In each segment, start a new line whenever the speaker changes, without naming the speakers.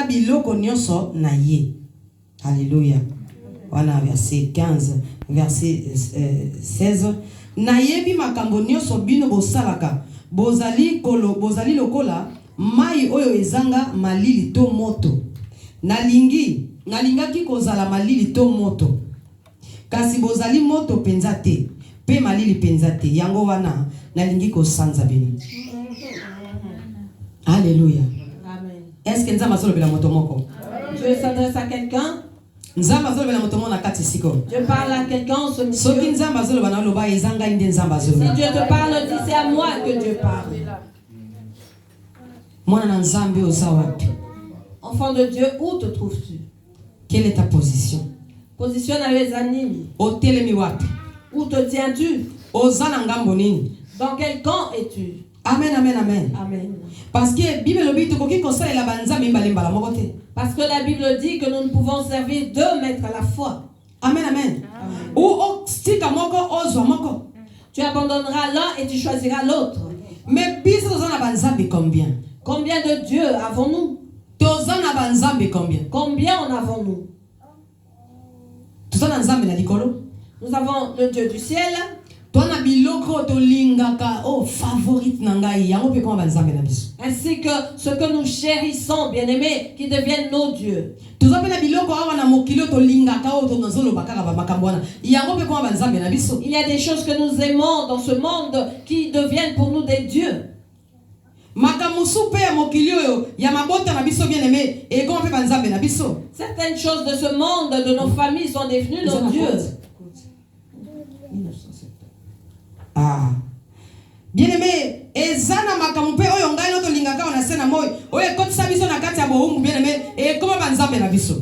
Tosala biloko nyonso na ye. Alléluia. Voilà, verset 15, verset 16. Na yebi makambo nyonso bino bosalaka. Bozali lokola mai oyo ezanga malili to moto. Nalingaki kozala malili to moto. Kasi bozali moto penza te. Pe malili penza te. Yango wana nalingi kosanza bino. Alléluia.
Amen.
Est-ce que nous avons besoin de la moto moko?
Dieu s'adresse à quelqu'un.
Nous avons besoin de la moto moko.
Dieu parle à quelqu'un ce monsieur.
Si Dieu te
parle, dis c'est à moi que Dieu parle. Enfant de Dieu, où te trouves-tu?
Quelle est ta position?
Position à les animes. Où te tiens-tu? Dans quel camp es-tu?
Amen, amen, amen.
Amen.
Parce que
la Bible dit que nous ne pouvons servir deux maîtres à la fois.
Amen, amen.
Tu abandonneras l'un et tu choisiras l'autre.
Mais combien?
Combien de dieux avons-nous? Combien en avons-nous? Nous avons le Dieu du ciel. Ainsi que ce que nous chérissons, bien-aimés, qui deviennent nos dieux. Il y a des choses que nous aimons dans ce monde qui deviennent pour nous des dieux. Certaines choses de ce monde, de nos familles, sont devenues nos dieux.
Ah. Bien-aimé, ezana makampe oyo ngai no to lingaka ona sena moy. Oye kotisa biso na kati ya bohungu bien-aimé et comment banzambe na biso.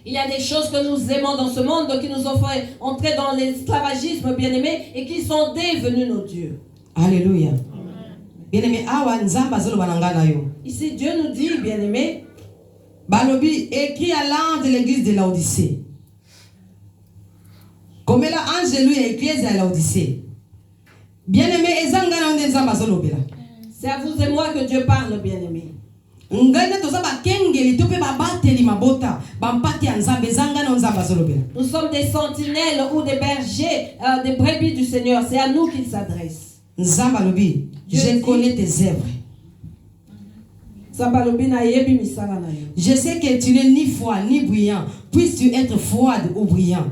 Il y a des choses que nous aimons dans ce monde qui nous ont fait entrer dans l'esclavagisme, bien-aimé, et qui sont devenus nos dieux.
Alléluia. Bien-aimé, awa nzamba zolo bananga na yo.
Ici Dieu nous dit, bien-aimé,
balobi écrit à l'ange de l'église de Laodicée. Comme la ange de lui église à Laodicée. Bien-aimé,
c'est à vous et moi que Dieu parle, bien-aimé.
Nous
sommes des sentinelles ou des bergers, des brebis du Seigneur. C'est à nous qu'il s'adresse.
Je connais tes œuvres. Je sais que tu n'es ni froid ni brillant. Puisses-tu être froide ou brillant?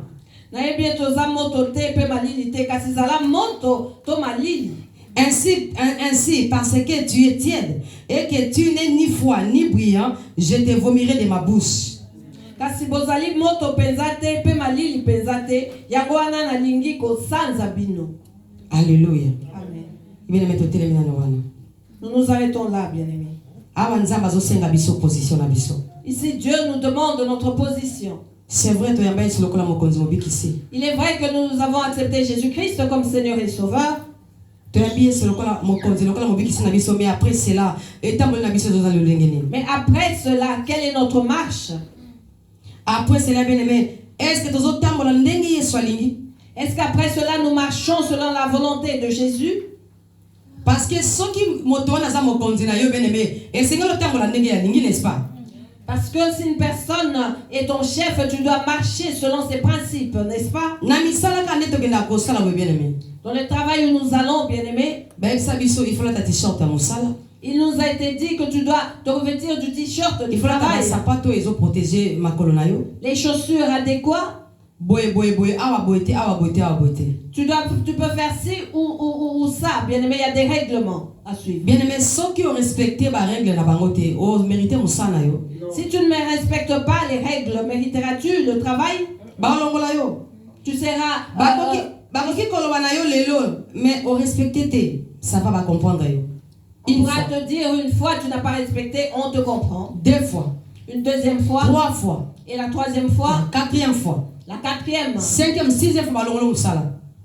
Ainsi, parce que tu es tiède et que tu n'es ni froid ni brillant, je te vomirai de ma bouche. Alléluia.
Amen. Nous nous arrêtons là, bien-aimés. Ici, Dieu nous demande notre position.
C'est vrai,
il est vrai que nous avons accepté Jésus-Christ comme Seigneur et Sauveur.
Mais après cela,
quelle est notre marche?
Après cela, bien-aimé, est-ce
qu'après cela, nous marchons selon la volonté de Jésus?
Parce que ceux qui n'est-ce pas?
Parce que si une personne est ton chef, tu dois marcher selon ses principes, n'est-ce pas? Dans le travail où nous allons, bien-aimés, il nous a été dit que tu dois te revêtir du t-shirt du travail. Les chaussures adéquates. Tu peux faire ci ou ça, bien-aimé, il y a des règlements à suivre.
Bien-aimé, ceux qui ont respecté les règles, mérité.
Si tu ne respectes pas les règles, mériteras-tu le travail? Tu seras...
mais au respecter, ça va comprendre.
On pourra te dire une fois tu n'as pas respecté, on te comprend.
2 fois.
Une deuxième fois.
3 fois.
Et la 3e fois.
La 4e fois.
La 4e.
5e, 6e fois.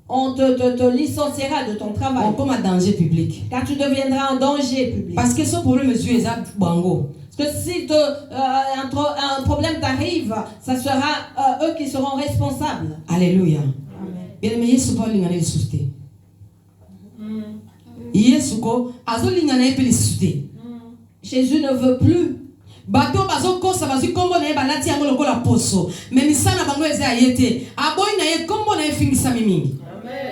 On te licenciera de ton travail.
On comme un danger public.
Car tu deviendras un danger public.
Parce que ce problème est dû à Bango.
Parce que si un problème t'arrive, ça sera eux qui seront responsables.
Alléluia. Bien aimé, Yesu pas lingana susté. Yesu ko azo lingana epeli susté.
Jésus ne veut plus.
Bato bazo ko sa bazo nyonso mais misana bango eza yete aboyi na ye kombo na efingisa mimi.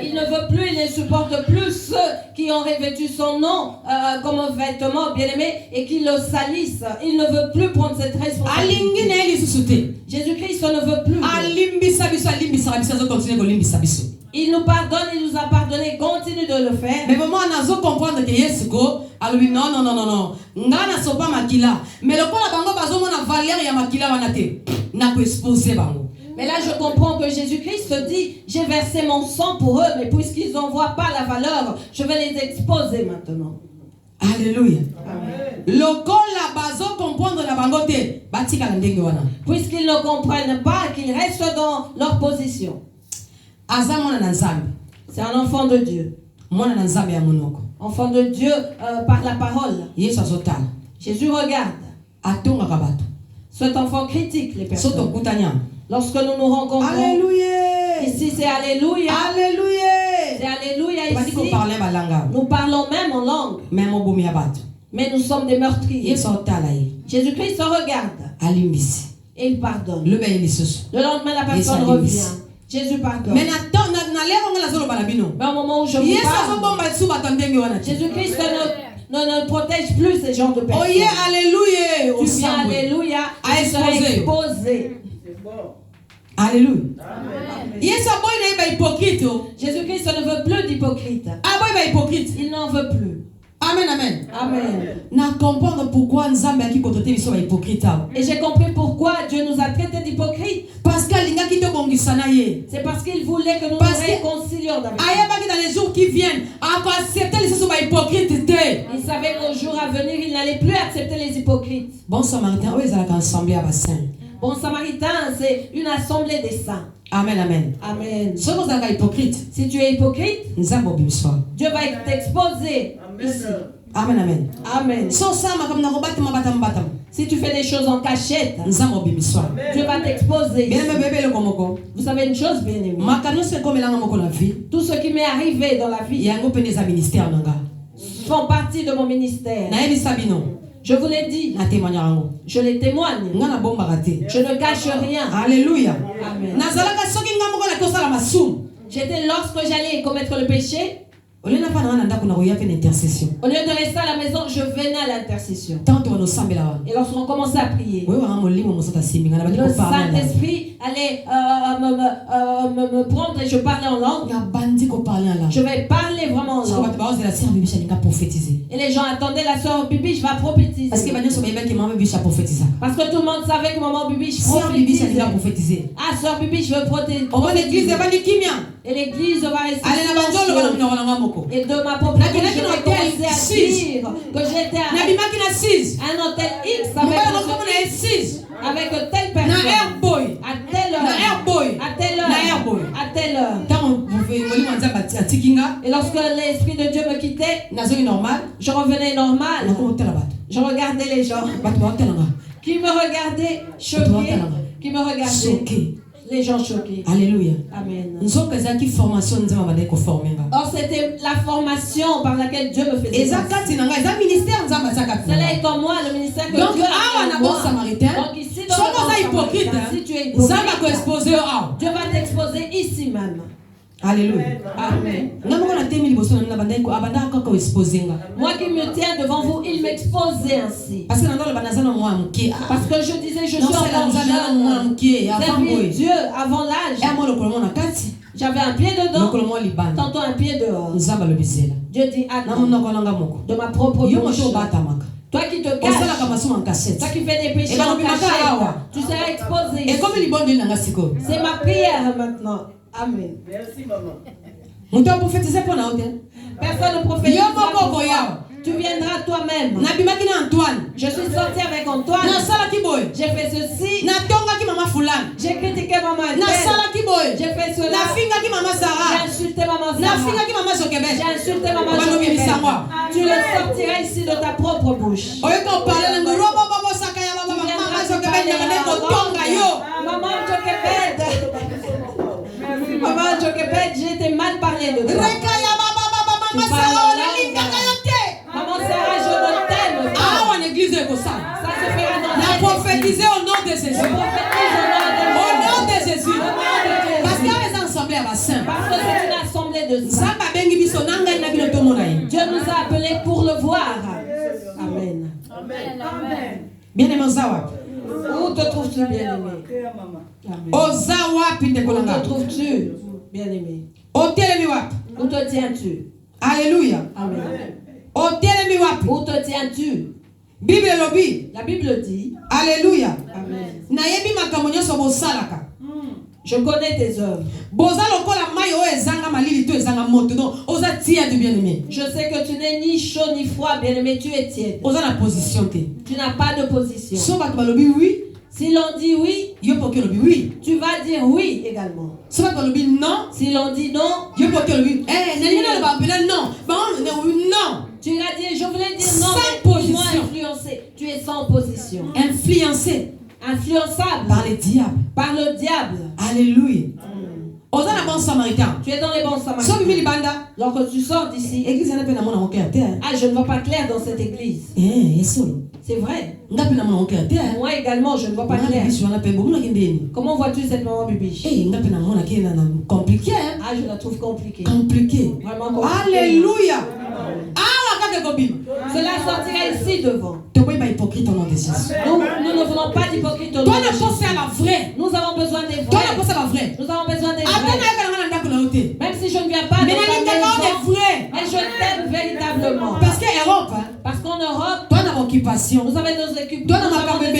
Il ne veut plus, il ne supporte plus ceux qui ont revêtu son nom comme un vêtement bien-aimé et qui le salissent. Il ne veut plus prendre cette responsabilité. Jésus-Christ ne veut plus. Il nous pardonne, il nous a pardonné, continue de le faire.
Mais vraiment, on a comprendre que Yesuko, alors non. Ngana sopa makila. Mais le point bango bazomo na valeur ya makila wanate. Na ko exposer bango.
Mais là, je comprends que Jésus-Christ dit, j'ai versé mon sang pour eux, mais puisqu'ils n'en voient pas la valeur, je vais les exposer maintenant.
Alléluia.
Puisqu'ils ne comprennent pas, qu'ils restent dans leur position. C'est un enfant de Dieu. Enfant de Dieu par la parole. Jésus regarde. Cet enfant critique les personnes. Lorsque nous nous rencontrons,
Alléluia.
Ici c'est Alléluia.
Alléluia.
C'est Alléluia ici. Nous parlons même en langue. Mais nous sommes des meurtriers. Jésus-Christ regarde. Et il pardonne. Le lendemain, la personne revient. Jésus pardonne. Mais au moment où je vous parle, Jésus-Christ ne protège plus ces genres de personnes.
Oh yeah, alléluia.
Tu viens, alléluia, à exposer.
Alléluia.
Jésus-Christ ne veut plus d'hypocrite. Il n'en veut plus.
Amen, amen.
Amen.
Na comprendre pourquoi nous avons qui côté ils sont hypocrites.
Et j'ai compris pourquoi Dieu nous a traités d'hypocrites.
Parce que linga qui te bongisa ye.
C'est parce qu'il voulait que nous nous réconcilions avec lui.
Dans les jours qui viennent, à accepter les sont hypocrites.
Il savait qu'au jour à venir, il n'allait plus accepter les hypocrites.
Bon samaritain, ils allaient assembler à bassin.
Bon samaritain, c'est une assemblée des saints.
Amen, amen.
Amen.
Si
tu es hypocrite, Dieu va t'exposer ici.
Amen, amen.
Amen. Si tu fais des choses en cachette, Dieu va t'exposer. Vous savez une chose, bien aimé. Tout ce qui m'est arrivé dans la vie font partie de mon ministère. Je vous l'ai dit. Je les témoigne. Je ne cache rien.
Alléluia.
Amen. J'étais lorsque j'allais commettre le péché. Au lieu de rester à la maison, je venais à l'intercession. Et lorsqu'on commençait à prier, le Saint-Esprit allait me prendre et je parlais en langue. Je vais parler vraiment en langue. Et les gens attendaient la sœur Bibi, je vais prophétiser. Parce que tout le monde savait que maman Bibi, je prophétisais. Ah, sœur Bibi, je veux prophétiser. Et l'église va rester. Et de ma propre vie, je vais commencer à dire que j'étais à un hôtel X avec telle personne, à telle heure. Et lorsque l'Esprit de Dieu me quittait, je revenais normal. Je regardais les gens qui me regardaient choqués, qui me regardaient. Les gens choqués.
Alléluia.
Amen.
Or
c'était la formation par laquelle Dieu me faisait. Cela est en moi, le ministère que Dieu a fait en moi. Donc ici, dans le hypocrite, si tu es hypocrite, Dieu va t'exposer ici même.
Alléluia.
Amen. Moi qui me tiens devant vous, il m'exposait ainsi. Parce que je disais, je suis encore jeune. Servir Dieu avant l'âge. J'avais un pied dedans, tantôt un pied dehors. Dieu dit, attends, de ma propre bouche. Toi qui te caches, toi qui fais des péchés en cachette, tu seras exposé. C'est ma prière maintenant. Amen.
Merci, maman.
Personne ne prophétise. Tu viendras toi-même. Je suis sorti avec Antoine. J'ai fait ceci. J'ai critiqué maman. J'ai fait cela. J'ai insulté maman. J'ai insulté maman. Tu le sortiras ici de ta propre bouche. Maman Joquebed. Maman Joquebed, j'ai été mal parlé de toi. Maman Sarah, je ne t'aime pas. Ça se fera dans
prophétiser au nom de Jésus.
Je prophétise au nom de parler de ça. Dieu nous a appelés pour le voir. Amen.
Bien-aimé, Ozawa.
Où te trouves-tu, bien-aimé?
Ozawa,
Où te trouves-tu, bien-aimé? Où te tiens-tu?
Alléluia.
Amen.
Où
te tiens-tu?
La
Bible dit.
Alléluia.
Amen.
Je
connais tes œuvres. Je sais que tu n'es ni chaud ni froid, bien-aimé, tu es tiède. Tu n'as pas de position. Si l'on dit oui, tu vas dire oui également. Si l'on dit non,
non.
Tu as dit, je voulais dire non, mais ils m'ont influencé. Tu es sans position.
Influencé.
Influençable.
Par le diable.
Par le diable.
Alléluia. Bon samaritain.
Tu es dans les bons samaritains. Lorsque tu sors d'ici, je ne vois pas clair dans cette église. C'est vrai. Moi également, je ne vois pas clair. Comment vois-tu cette maman Bibiche?
Compliqué.
Je la trouve compliquée. Vraiment compliquée.
Alléluia.
Cela sortira ici devant.
Nous ne voulons pas d'hypocrite au nom de Jésus.
Nous avons besoin des vrais. Nous avons besoin des vrais. Même si je ne viens pas de ta maison, mais je t'aime véritablement. Parce qu'en Europe, nous avons des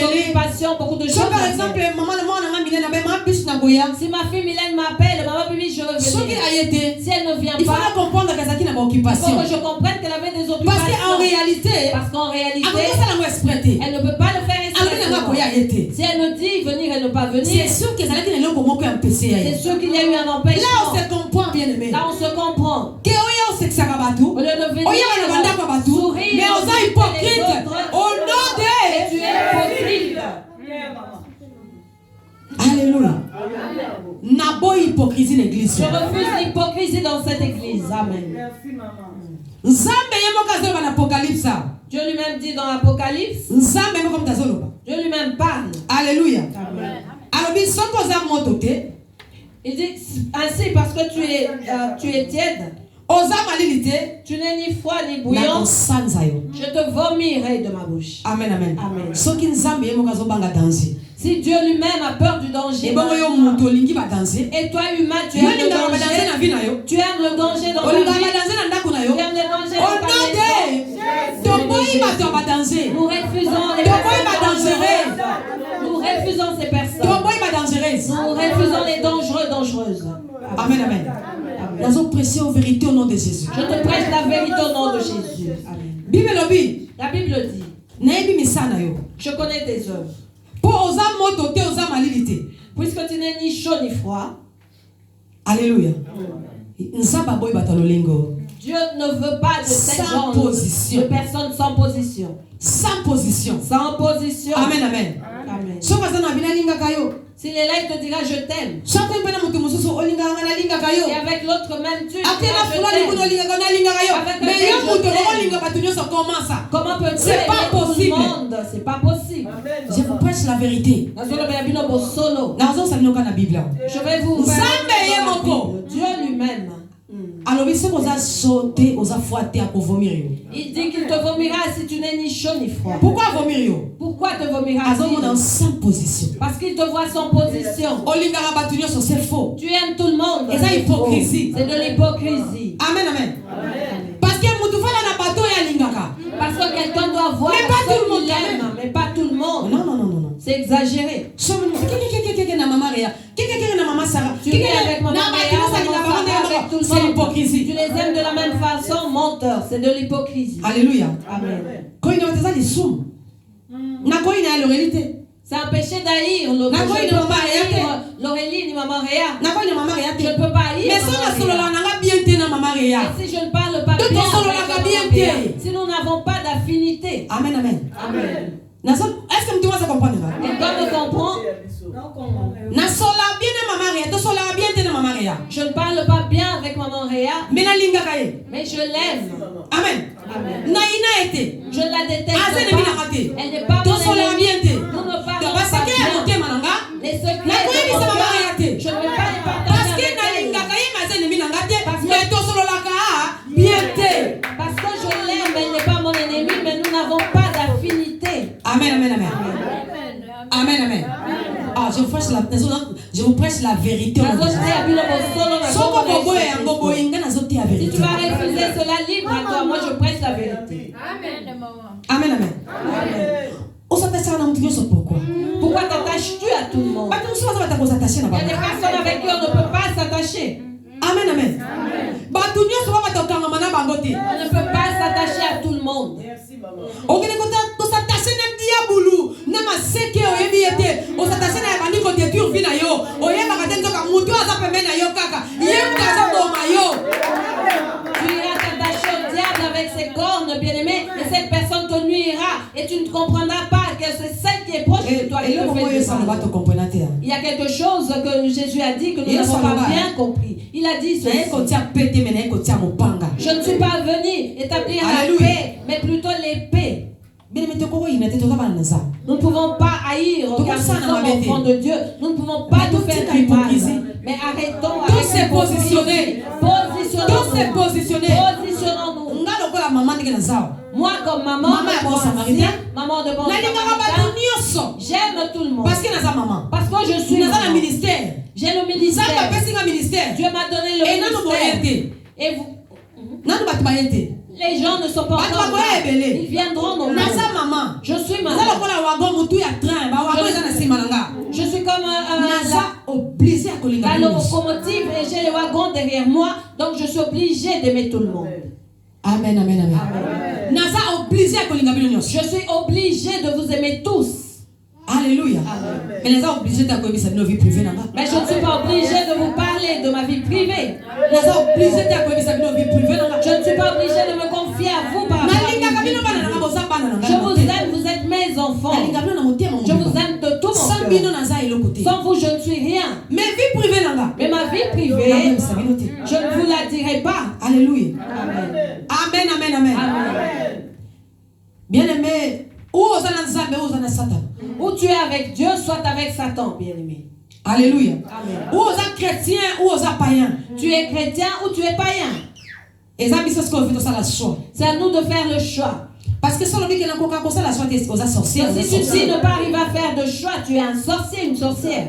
occupations, beaucoup de choses.
Par exemple,
si ma fille Mylène m'appelle, maman Bibi, je veux venir. Si elle ne vient pas, il faut que je comprenne qu'elle avait des occupations. Parce qu'en réalité, elle ne peut pas le faire exprès. Si elle me dit venir, elle ne peut pas venir.
C'est sûr qu'il y
a eu un empêchement.
Là, on se comprend, bien aimé.
Là, on se comprend.
Au lieu de venir, sourire, mais on est hypocrite. Au nom de
tu es hypocrite.
Alléluia. Nabo hypocrisie l'église.
Je refuse l'hypocrisie dans cette église. Amen.
Merci, maman.
Dieu lui-même dit dans l'Apocalypse. Dieu lui-même parle.
Alléluia.
Amen.
Il
dit ainsi parce que tu es tiède. Tu n'es ni froid ni bouillant. Je te vomirai de ma bouche.
Amen, amen.
Amen.
Si
Dieu lui-même a peur du danger, et toi humain, tu aimes le danger. Tu aimes le danger dans ta vie. Tu aimes le danger dans ta maison. Nous refusons les personnes. Nous refusons ces personnes. Nous refusons les dangereuses.
Amen, amen. Nous avons prêché aux vérités au nom de Jésus.
Je te prêche la vérité au nom de Jésus. Amen. La Bible dit. Je connais tes œuvres. Puisque tu n'es ni chaud ni froid.
Alléluia.
Dieu ne veut pas de cette genre de personnes sans position.
Sans position.
Sans position.
Amen, amen.
Amen. S'il est là, il te dira je t'aime. Et avec l'autre même tu diras comment peux-tu aimer tout le monde? C'est pas possible.
Je vous prêche la vérité.
Je vais vous faire Dieu lui-même. Il dit qu'il te vomira si tu n'es ni chaud ni froid.
Pourquoi vomir?
Pourquoi te vomira?
Sans position.
Parce qu'il te voit sans position.
C'est faux.
Tu aimes tout le monde.
C'est de l'hypocrisie.
C'est de l'hypocrisie.
Amen, amen. Parce
que quelqu'un doit voir qu'il aime, mais pas tout le monde.
Non.
C'est exagéré. Tu es avec maman avec tout le monde.
C'est l'hypocrisie.
Tu les aimes de la même façon, menteur. C'est de l'hypocrisie.
Alléluia.
Amen. C'est un péché d'haïr. L'Aurélie ni maman Réa. Je ne peux pas haïr.
Mais
si je ne parle pas bien, si nous n'avons pas d'affinité.
Amen, amen.
Amen.
Est-ce que tu vas comprendre?
Et quand on comprend, je ne parle pas bien avec maman Réa, mais je l'aime.
Amen.
Amen. Je la déteste pas. Elle n'est pas mon ennemie. Nous ne parlons pas bien. Les secrets de mon cœur, je ne veux pas les partager avec elle. Parce que
Amen, amen. Ah, je vous prêche la vérité.
Si tu vas refuser cela, libre à toi. Moi, je prêche la vérité.
Amen, amen. Pourquoi?
Pourquoi t'attaches-tu à tout le monde? Il y a des personnes avec qui on ne peut pas s'attacher.
Amen, amen.
On ne peut pas s'attacher à tout le monde.
Merci, maman. Tu iras t'attacher au diable avec ses cornes, bien-aimé, et cette personne te nuira et tu ne comprendras pas que c'est celle qui est proche de toi qui te fait du mal. Il y a quelque chose que Jésus a dit que nous n'avons pas bien compris. Il a dit ceci. Je ne suis pas venu établir la paix, mais plutôt l'épée. Nous ne pouvons pas haïr car nous sommes enfants de Dieu. Nous ne pouvons pas nous faire du mal. Mais arrêtons avec
se positionner.
Positionnons-nous. Moi comme maman de bon samaritain, j'aime tout le monde. Parce que je suis maman. J'ai le ministère. Dieu m'a donné le ministère. Et vous, les gens ne sont pas encore là. Ils viendront non plus. Je suis maman. Je suis comme la locomotive et j'ai le wagon derrière moi. Donc je suis obligée d'aimer tout le monde.
Amen, amen, amen. Je
suis obligée de vous aimer tous.
Alléluia. Mais je ne suis pas obligée de
vous parler de ma vie privée. Je ne suis pas obligée de me confier à vous par rapport à vie privée. Je vous aime, vous êtes mes enfants. Je vous aime de tout mon cœur. Sans vous, je ne suis rien. Mais ma vie privée, je ne vous la dirai pas.
Alléluia.
Amen.
Amen, amen, amen. Bien-aimé,
ou tu es avec Dieu, soit avec Satan, bien-aimé.
Alléluia.
Amen.
Ou aux chrétiens ou aux païens.
Tu es chrétien ou tu es païen. C'est à nous de faire le choix.
Parce que si tu ne
pas arriver à faire de choix, tu es un sorcier, une sorcière.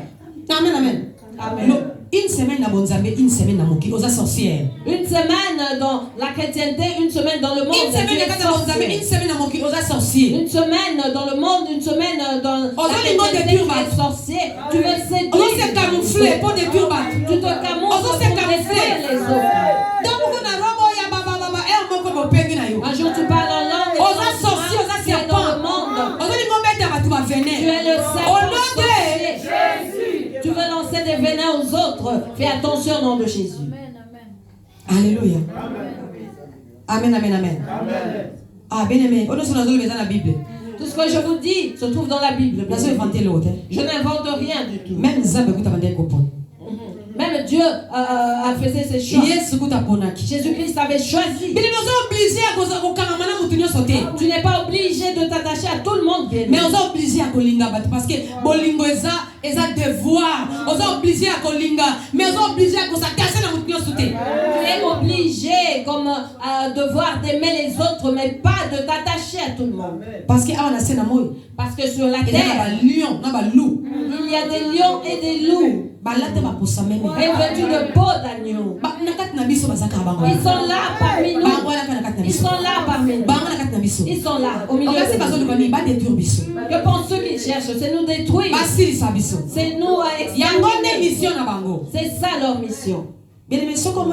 Amen, amen.
Amen.
Une semaine dans une semaine dans sorcière.
Une semaine dans la chrétienté, une semaine dans le monde.
Une semaine dans sorcier.
Une semaine dans le monde, une semaine dans la chrétienté, tu es sorcier. Tu veux séduire.
Tu te camoufler pour détruire.
Tu te camoufles pour détruire les autres. Un jour tu parles en langue. Tu es dans le monde. Tu es le serpent. Tu veux lancer des venins aux autres. Fais attention au nom de Jésus.
Alléluia. Amen, amen, amen. Ah, bien aimé. Tout ce
que je vous dis se trouve dans la Bible. Je n'invente rien du tout. Même Dieu a fait ses choix. Jésus-Christ avait choisi. Tu n'es pas obligé de t'attacher à tout le monde.
Mais on est obligé à colinga parce que bolingo est un devoir. On est obligé à colinga. Mais on est obligé à s'attacher à mon Dieu sauté.
Tu es obligé comme devoir d'aimer les autres, mais pas de t'attacher à tout le monde.
Parce que
sur la terre, il y a des lions et des loups. Revêtus de peau d'agneau. Ils sont là parmi nous. Ils sont là parmi nous. Ils sont là au milieu de nous. Que pensent ceux qui cherchent? C'est nous détruire. C'est nous à exterminer. C'est ça leur mission.
Bien aimé, si il faut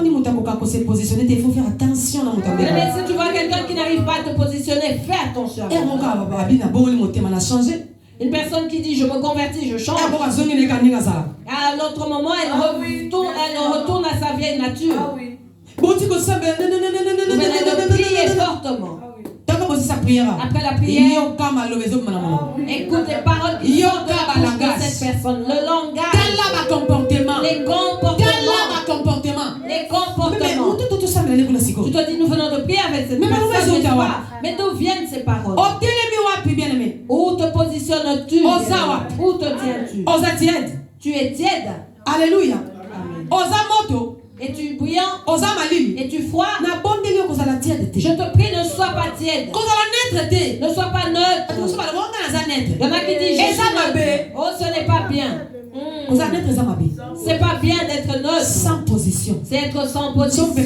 faire attention.
Mais si tu vois quelqu'un qui n'arrive pas à te positionner, fais attention. Une personne qui dit je me convertis, je change. À l'autre moment, elle retourne à sa vieille nature. Vous venez de prier fortement. Après la prière, écoute les paroles qui sortent de la bouche de cette personne. Le langage, les comportements. Tu te dis nous venons de prier avec cette personne. Mais d'où viennent ces paroles? Où te positionnes-tu? Où te tiens-tu? Tu es tiède.
Alléluia.
Amen. Et
et tu bouillant, et tu froid, je te prie, ne sois pas tiède. Ne sois pas neutre. Il y en a qui disent, oh, ce n'est pas bien. C'est pas bien d'être neutre.
Sans position.
C'est être sans position. Si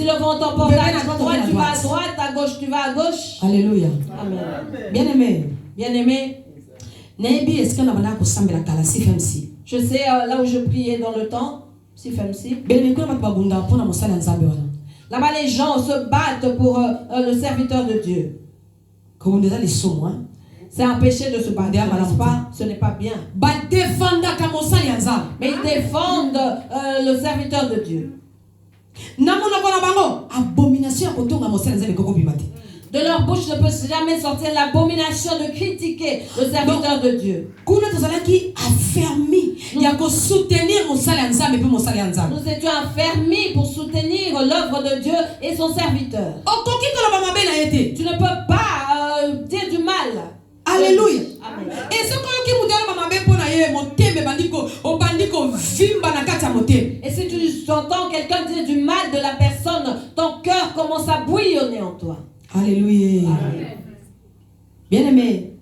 le vent t'emporte à droite, tu vas à droite, à gauche, tu vas à gauche.
Alléluia.
Amen.
Bien-aimé.
Bien-aimé. Je sais là où je priais dans le temps, là-bas les gens se battent pour le serviteur de Dieu. C'est un péché de se battre, n'est-ce pas? Ce n'est pas bien. Mais ils défendent le serviteur de Dieu. De leur bouche ne peut jamais sortir l'abomination de critiquer le serviteur de Dieu. Nous étions affermis pour soutenir l'œuvre de Dieu et son serviteur. Tu ne peux pas dire du mal.
Alléluia.
Amen. Et si tu entends quelqu'un dire du mal de la personne, ton cœur commence à bouillonner en toi.
Alléluia. Bien-aimé,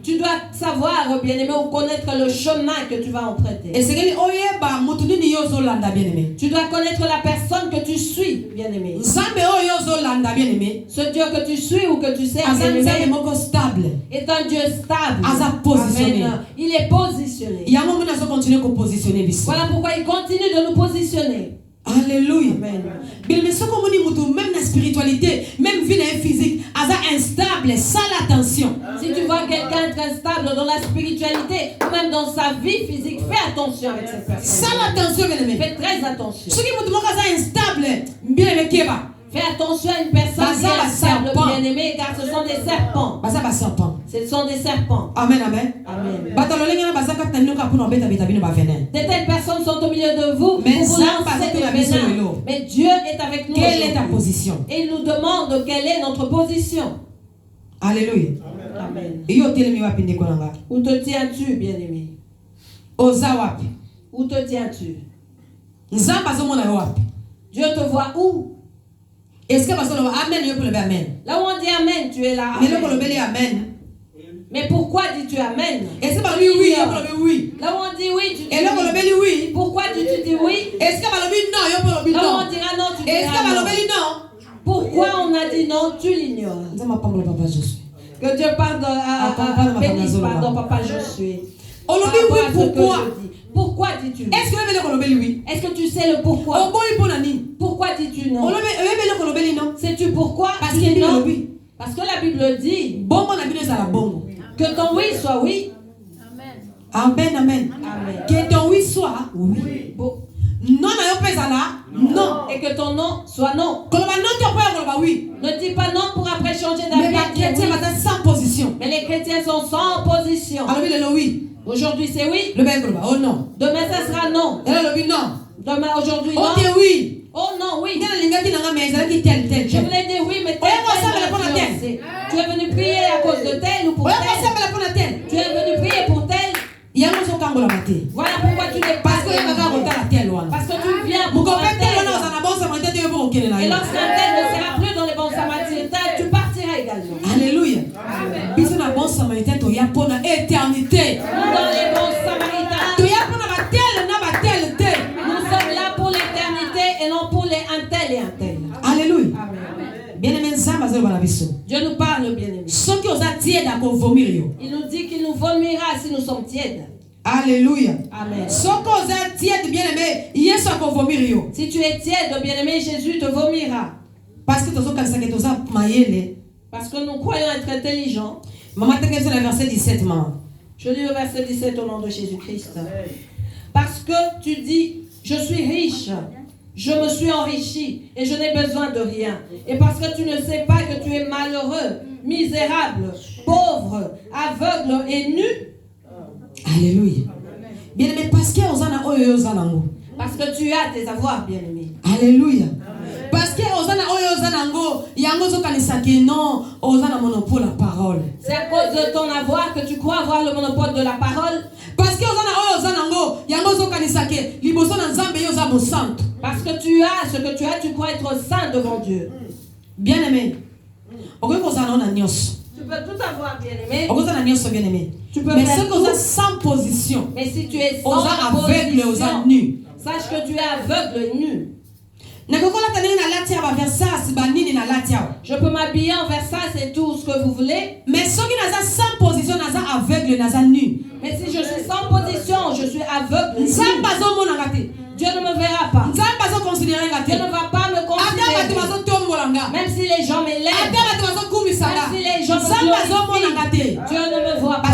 tu dois savoir, bien-aimé, ou connaître le chemin que tu vas emprunter. Tu dois connaître la personne que tu suis, bien-aimé. Ce Dieu que tu suis ou que tu sais, bien-aimé, est un Dieu stable. Amen. Il est positionné. Voilà pourquoi il continue de nous positionner.
Alléluia. Amen. Même la spiritualité, même vie physique, instable, sans l'attention.
Si tu vois quelqu'un être instable dans la spiritualité, ou même dans sa vie physique, fais attention avec cette personne.
Sans l'attention,
fais très attention.
Ceux qui sont instables, bien aimé,
fais attention à une personne qui est instable, bien aimé, car ce sont des serpents. Ce sont des serpents.
Amen, amen.
Amen.
De
telles personnes sont au milieu de vous. Mais Dieu est avec nous.
Quelle est ta position?
Et il nous demande quelle est notre position.
Alléluia.
Amen. Où te tiens-tu, bien-aimé? Où te tiens-tu? Dieu te voit où?
Est-ce que amen?
Là où on dit amen, tu es là.
Amen.
Mais pourquoi dis-tu amen?
Est-ce que oui?
Là où on dit oui, tu dis
oui.
Pourquoi tu dis oui?
Est-ce que non?
Là où on dira non, tu diras non. Pourquoi on a dit non, tu l'ignores. Que Dieu pardonne, bénisse, pardon, papa, je suis.
Pourquoi?
Pourquoi dis-tu oui? Est-ce que tu sais le pourquoi? Pourquoi dis-tu non? Sais-tu pourquoi? Parce que la Bible dit que ton oui soit oui.
Amen, amen. Que ton oui soit oui. Non, non.
Et que ton non soit non.
Oui.
Ne dis pas non pour après changer d'avis.
Mais les chrétiens sont sans position.
Mais les chrétiens sont sans position.
Alors, oui.
Aujourd'hui c'est oui.
Oh non.
Demain ça sera non. Demain, aujourd'hui non.
Oh oui.
Oh non, oui.
Je
voulais dire oui, mais tu es venu prier à cause de tel ou pour tel. Tu es venu prier pour tel. Voilà pourquoi tu n'es pas. Parce que tu viens pour un tel. Et lorsqu'un tel ne sera plus dans les bons samaritains, tu partiras également.
Alléluia. Dans les bons samaritains,
tu es pour l'éternité. Dans les bons samaritains. Nous sommes là pour l'éternité et non pour les un tel et un tel.
Alléluia.
Bien-aimé, Dieu nous parle, bien-aimé. Il nous dit qu'il nous vomira si nous sommes tièdes.
Alléluia.
Amen.
Si
tu es tiède, bien-aimé, Jésus te vomira.
Parce que
nous croyons être intelligents.
Verset 17,
je lis le verset 17 au nom de Jésus-Christ. Parce que tu dis, je suis riche, je me suis enrichi et je n'ai besoin de rien. Et parce que tu ne sais pas que tu es malheureux, misérable, pauvre, aveugle et nu.
Alléluia. Bien-aimé, parce que tu
as tes avoirs, bien-aimé.
Alléluia. Parce que non, monopole la parole.
C'est à cause de ton avoir que tu crois avoir le monopole de la parole.
Parce que
parce que tu as ce que tu as, tu crois être saint devant Dieu.
Bien aimé. Tu peux
tout avoir, bien aimé. Tu peux
mais
faire
ce que sans position.
Mais si tu es sans position, sache que tu es aveugle et nu. Je peux m'habiller en Versace, c'est tout ce que vous voulez.
Mais ceux qui sont sans position, sont aveugles, sont nus.
Mais si je suis sans position, je suis aveugle. Dieu ne me verra pas. Dieu ne va pas me considérer. Même si les gens m'élèvent, même si les gens me glorifient, Dieu ne me voit pas.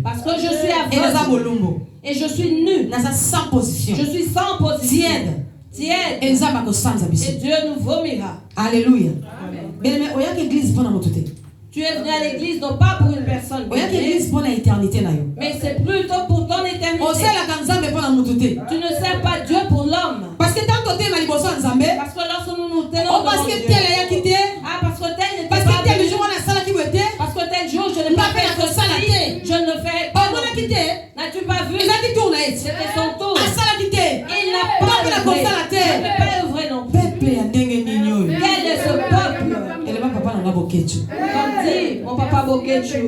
Parce que je suis aveugle. Et je suis nu.
Sans position.
Je suis sans position. Tiède. Et Dieu nous vomira.
Alléluia.
Tu es venu à l'église non pas pour une personne, mais c'est plutôt pour ton éternité. Tu ne sers pas Dieu pour l'homme.
Parce que lorsque
nous nous tenons devant Dieu, parce que tel n'était pas venu. Parce que tel jour je n'ai pas fait ceci, je ne le ferai pas. N'as-tu pas vu? C'était son tour. Il n'a pas œuvré. Je ne peux pas œuvrer non plus. Quel est ce peuple? Comme dit mon papa Bokechu.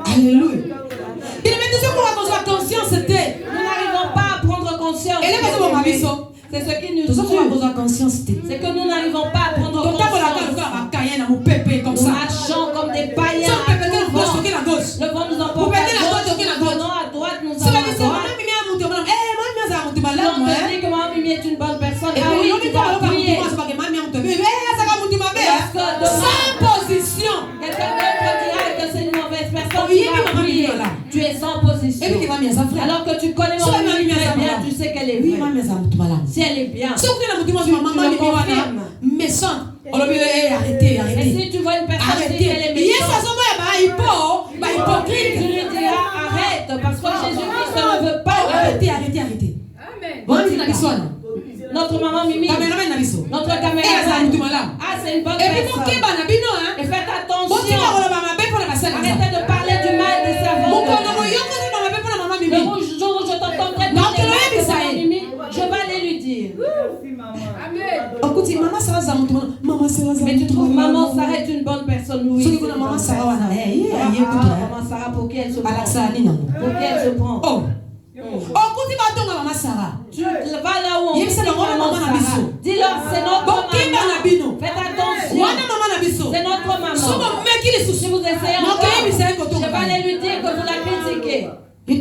Alléluia.
Nous n'arrivons pas à prendre conscience. C'est ce qui nous tue. C'est que nous n'arrivons pas à prendre conscience. Nous marchons comme des païens. Le vent nous emporte à gauche, nous venons à droite, nous allons à droite. On te dit que Maman Mimi est une bonne personne. Ah oui, tu dois prier.
Sans position.
Quelqu'un d'autre dira que c'est une mauvaise personne qui va prier. Tu es sans position. Alors que tu connais Maman Mimi très bien, tu sais qu'elle est vraie. Si elle est bien, tu le confirmes.
Arrêtez.
Et si tu vois une personne qui est méchante, tu lui diras arrête, parce que Jésus-Christ ne veut pas.
Arrêtez.
Amen. Notre maman Mimi, notre caméra, c'est une bonne personne. Et faites attention. Arrêtez de parler du mal des servants. Le jour où je t'entendrai parler de maman Mimi, je vais aller lui dire. Mais tu trouves maman Sarah est une bonne personne, oui. Maman Sarah, pour qui elle se prend? Pour qui elle se prend? Tu vas là où on dit maman Sarah. Dis-leur, c'est notre maman. Faites attention. C'est notre maman. Si vous essayez encore, je vais aller lui dire que vous la critiquez. Et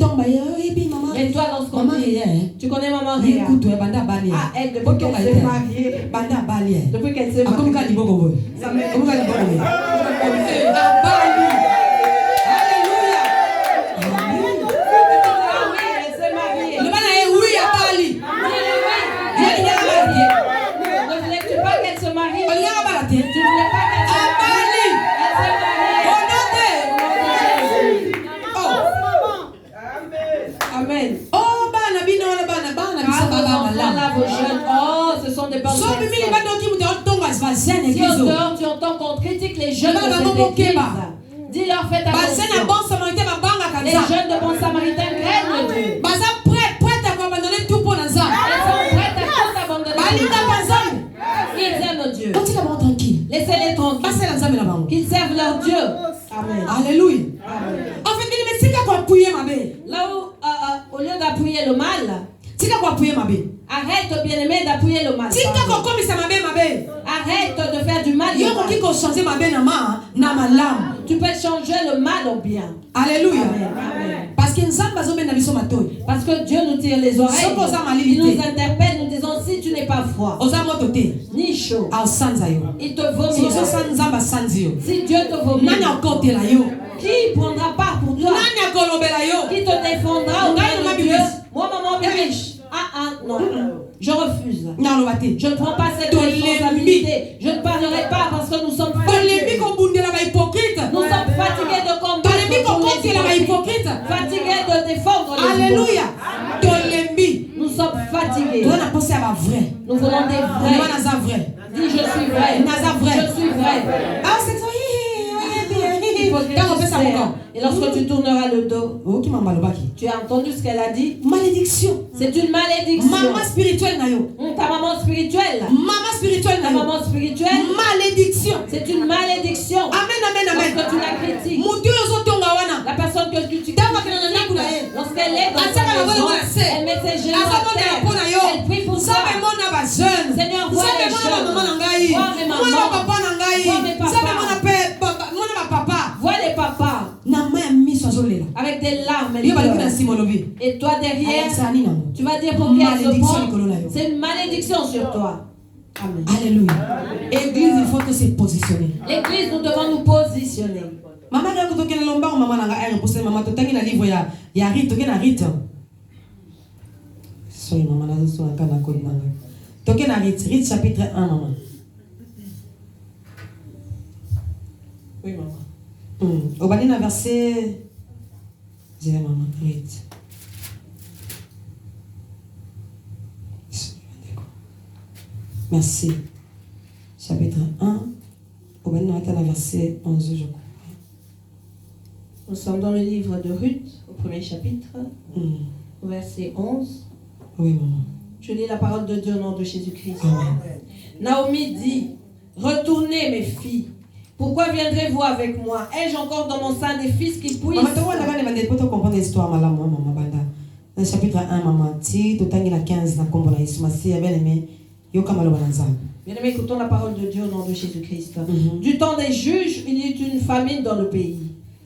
toi, dans ce qu'on dit, tu connais maman Réa? Ah, elle, depuis qu'elle s'est mariée. Depuis qu'elle s'est mariée. Ce sont des bonnes personnes. Si au dehors tu entends qu'on critique les jeunes de cette église, dis-leur faites attention. Les jeunes de bon samaritain craignent Dieu. Ils sont prêts à tout abandonner. Ils aiment Dieu. Laissez-les tranquilles. Qu'ils servent leur Dieu. Amen.
Alléluia. En fait,
là où, au lieu d'appuyer le mal, arrête, bien-aimé, d'appuyer le mal. Arrête de faire du mal. Tu peux changer le mal au bien.
Alléluia.
Amen.
Parce que
Dieu nous tire les oreilles. Il nous interpelle, nous disons si tu n'es pas froid ni chaud, il te vomira. Si Dieu te vomira, qui prendra part pour toi? Qui te défendra auprès de Dieu? Moi, maman Bibiche. Non. Je refuse. Je ne prends pas cette responsabilité. Je ne parlerai pas parce que nous sommes fatigués. Nous sommes fatigués de combattre. Fatigués de défendre les
Alléluia.
Nous sommes fatigués. Nous voulons des vrais. Dis, je suis vrai. Je suis vrai.
Ah, c'est ça.
Et lorsque tu tourneras le dos, tu as entendu ce qu'elle a dit?
Malédiction.
C'est une malédiction.
Maman spirituelle.
Ta maman spirituelle.
Maman spirituelle.
Ta maman spirituelle.
Malédiction.
C'est une malédiction.
Amen.
Lorsque tu la critiques. La personne que tu critiques, lorsqu'elle est dans sa maison, elle met ses genoux à terre. Elle prie pour toi. Seigneur, vois les jeunes. Vois mes mamans. Vois mes papas. Vois les papas. Avec des larmes. Et toi derrière, tu vas dire pour qui elle se prend. C'est une malédiction sur toi. Amen.
Alléluia. Église, il faut que se positionner.
L'église, nous devons nous positionner.
Maman, quand tu es lomba, maman n'a pas repoussé. Maman, tu as un livre, il y a rite, tu as un rite. Soyez maman, là, je suis en train de code. Tu as un rite chapitre 1, maman.
Oui, maman.
Au bas d'un verset, j'ai maman, rite. Merci. Chapitre 1, au bas d'un verset 11, je crois.
Nous sommes dans le livre de Ruth, au premier chapitre, verset 11.
Oui, maman.
Je lis la parole de Dieu au nom de Jésus-Christ.
Amen.
Naomi dit, retournez mes filles. Pourquoi viendrez-vous avec moi? Ai-je encore dans mon sein des fils qui puissent...
Maman, tu vas comprendre l'histoire, maman, banda. Dans le chapitre 1, maman, tu as la 15,
Bien-aimés, écoutons la parole de Dieu au nom de Jésus-Christ. Du temps des juges, il y eut une famine dans le pays.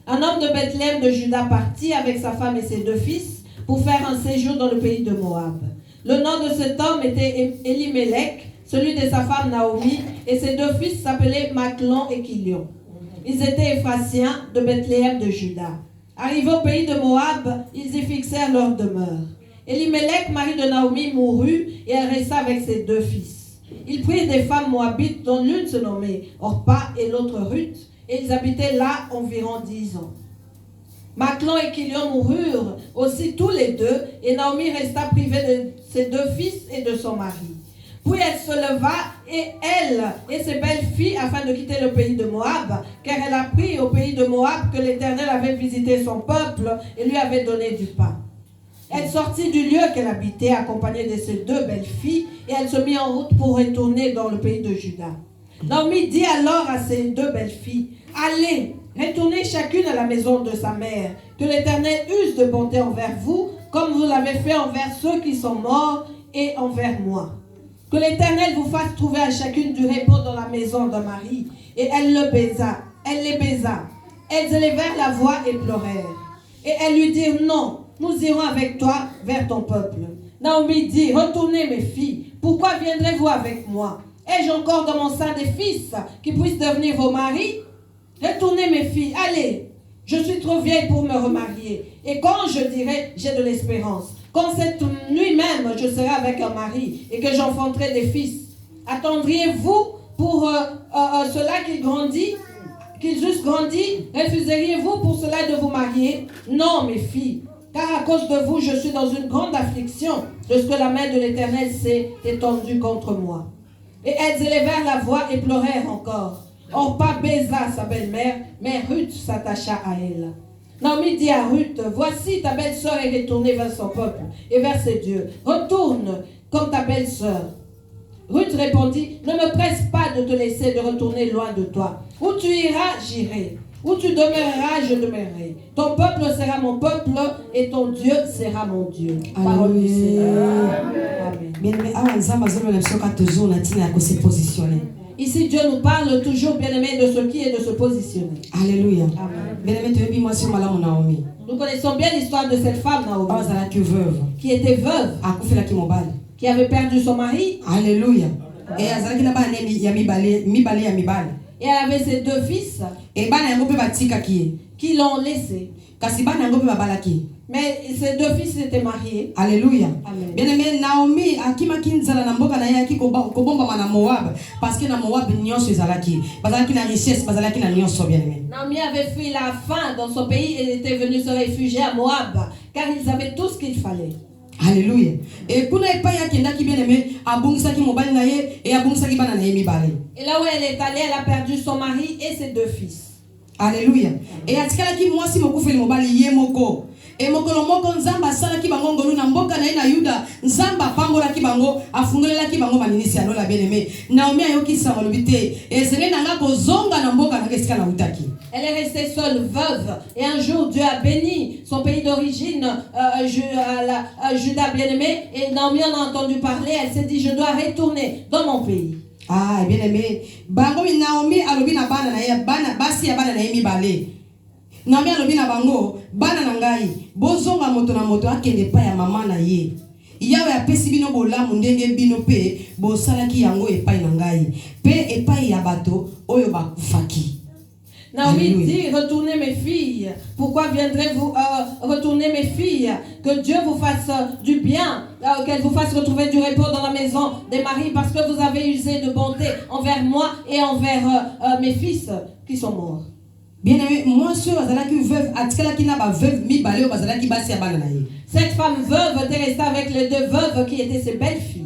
Un homme de Bethléem de Juda partit avec sa femme et ses 2 fils pour faire un séjour dans le pays de Moab. Le nom de cet homme était Elimelech, celui de sa femme Naomi, et ses 2 fils s'appelaient Machlon et Kilion. Ils étaient Éphrasiens de Bethléem de Juda. Arrivés au pays de Moab, ils y fixèrent leur demeure. Elimelech, mari de Naomi, mourut et elle resta avec ses 2 fils. Ils prirent des femmes moabites dont l'une se nommait Orpa et l'autre Ruth, et ils habitaient là environ 10 ans. Machlon et Kilion moururent aussi tous les 2, et Naomi resta privée de ses 2 fils et de son mari. Puis elle se leva, et elle et ses belles filles, afin de quitter le pays de Moab, car elle apprit au pays de Moab que l'Éternel avait visité son peuple et lui avait donné du pain. Elle sortit du lieu qu'elle habitait, accompagnée de ses 2 belles filles, et elle se mit en route pour retourner dans le pays de Juda. Naomi dit alors à ses 2 belles filles, « Allez, retournez chacune à la maison de sa mère, que l'Éternel use de bonté envers vous, comme vous l'avez fait envers ceux qui sont morts et envers moi. Que l'Éternel vous fasse trouver à chacune du repos dans la maison d'un mari. » Et elle les baisa. Elles élevèrent la voix et pleurèrent. Et elles lui dirent, « Non, nous irons avec toi vers ton peuple. » Naomi dit, « Retournez mes filles, pourquoi viendrez-vous avec moi? Ai-je encore dans mon sein des fils qui puissent devenir vos maris? Retournez mes filles, allez, je suis trop vieille pour me remarier. Et quand je dirai, j'ai de l'espérance, quand cette nuit même je serai avec un mari et que j'enfanterai des fils, attendriez-vous pour cela qu'ils eussent grandi? Refuseriez-vous pour cela de vous marier? Non, mes filles, car à cause de vous, je suis dans une grande affliction de ce que la main de l'Éternel s'est étendue contre moi. Et elles élevèrent la voix et pleurèrent encore. Orpa baisa sa belle-mère, mais Ruth s'attacha à elle. Naomi dit à Ruth, « Voici ta belle-sœur est retournée vers son peuple et vers ses dieux. Retourne comme ta belle-sœur. » Ruth répondit, « Ne me presse pas de te laisser de retourner loin de toi. Où tu iras, j'irai. Où tu demeureras, je demeurerai. Ton peuple sera mon peuple et ton Dieu sera mon Dieu. » Parole du Seigneur.
Amen.
Ici, Dieu nous parle toujours, bien-aimés, de ce qui est de se positionner.
Alléluia.
Amen. Nous connaissons bien l'histoire de cette femme, Naomi, qui était veuve, qui avait perdu son mari.
Alléluia. Et
elle avait ses 2 fils qui l'ont laissé. Mais ces 2 fils étaient mariés.
Alléluia.
Amen.
Bien aimé, Naomi akimakinzala na mboka na yaki kobomba na Moab parce que na Moab nyonso ezalaki. Bazalaki na richesse, bazalaki na nyonso bien aimé.
Naomi avait fui la faim dans son pays et était venue se réfugier à Moab car ils avaient tout ce qu'il fallait.
Alléluia. Et kuna epa ya kenda ki bien aimé abungisa ki mobali na ye et abungisa ki bana na ye mibale.
Et là où elle est allée, elle a perdu son mari et ses 2 fils.
Alléluia. Et atikala ki mwasi mokufeli mobali ye moko. Et mokolo moko nzamba sala ki bango ngolu na mboka na ye na Yuda nzamba pambola ki bango afungolela ki bango maninisi ya lola bien aimé. Naomi ayoki sa malobité et zele nanga kozonga na mboka na kesika na utaki.
Elle est restée seule, veuve. Et un jour, Dieu a béni son pays d'origine, Juda bien-aimé. Et Naomi en a entendu parler. Elle s'est dit, je dois retourner dans mon pays.
Ah, bien-aimé. Bango Naomi alobi na bana na ye bana basi ya bana na ye mibale. Naomi alobi na bango bana na ngai bozonga moto na moto akende pa ya mama na ye. Yawe apesi bino bolamu ndenge bino pe bosalaki yango epai na ngai. Pe epai ya bato oyo bakufaki.
Naomi dit, retournez mes filles. Pourquoi viendrez-vous retourner mes filles? Que Dieu vous fasse du bien, qu'elle vous fasse retrouver du repos dans la maison des maris, parce que vous avez usé de bonté envers moi et envers mes fils qui sont morts.
Bien aimé, moi sur bazalaki veuve, atikala ki na ba veuve mi baleo bazalaki basi ya bana na ye.
Cette femme veuve était restée avec les 2 veuves qui étaient ses belles filles.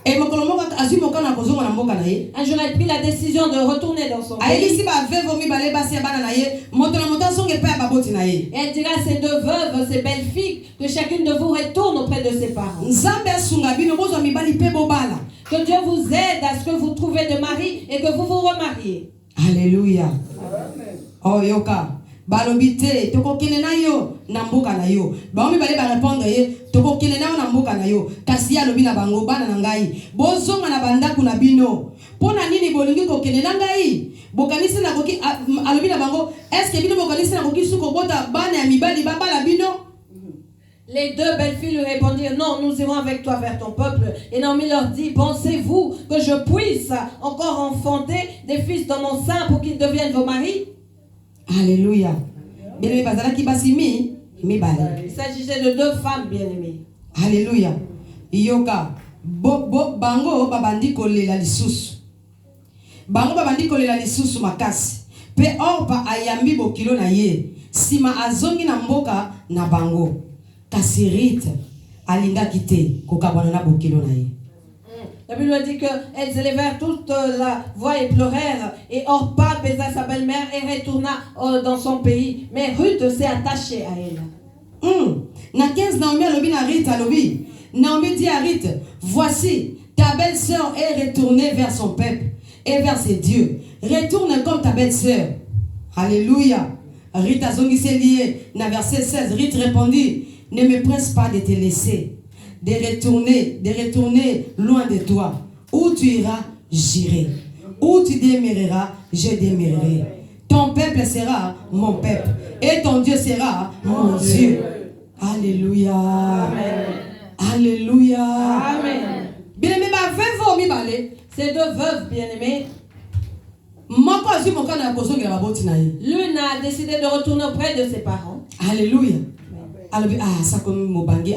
Et mokolo moko azui mokana kozonga na mboka na ye.
Un jour, elle prit la décision de retourner dans son pays.
Aelisi ba veuve mi bale basi ya bana na ye, moto na moto songe pa ya baboti na ye.
Et elle dira à ces 2 veuves, ces belles filles, que chacune de vous retourne auprès de ses parents.
Nzambe asunga bino bozo mi bali pe bobala.
Que Dieu vous aide à ce que vous trouviez de mari et que vous vous remariez.
Alléluia. Oh yoka. Balobite toko kene na yo na mboka na yo. Ba mi bale ba répondre ye toko kene na mboka na yo. Kasi alobi na bango bana na ngai. Bozonga na bandako na bino. Pona nini bolingi ko kene na ngai? Bokanisi na koki alobi na bango est-ce que bino bokanisi na koki suko bota bana ya mibali baba la bino?
Les 2 belles filles lui répondirent, non, nous irons avec toi vers ton peuple. Et Naomi leur dit, pensez-vous que je puisse encore enfanter des fils dans mon sein pour qu'ils deviennent vos maris?
Alléluia. Bien-aimé, bazalaki basi mi bale.
Il s'agissait de 2 femmes bien-aimées.
Alléluia. Yoka. Bango babandi kolela lisusu. Bango babandi kolela lisusu makasi. Pe orpa ayambi bokilo na ye. Sima azongi na mboka na bango. Kasirite alinga kite kokabana na bokilo na ye.
La Bible dit qu'elles élevèrent toute la voix et pleurèrent. Et Orpa baisa sa belle-mère et retourna dans son pays. Mais Ruth s'est attachée à elle.
Na 15 Naomi alobi na Ruth alobi. Naomi dit à Ruth, voici, ta belle-sœur est retournée vers son peuple et vers ses dieux. Retourne comme ta belle-sœur. Alléluia. Ruth a zongi se lié. Na verset 16, Ruth répondit, ne me presse pas de te laisser. De retourner loin de toi. Où tu iras, j'irai. Où tu demeureras, je demeurerai. Ton peuple sera mon peuple. Et ton Dieu sera mon Dieu. Alléluia.
Amen.
Alléluia.
Amen.
Bien-aimé, ma veuve mi balé.
Ces 2 veuves bien-aimées.
L'une
a décidé de retourner auprès de ses parents.
Alléluia. Ah, ça comme Mobangi,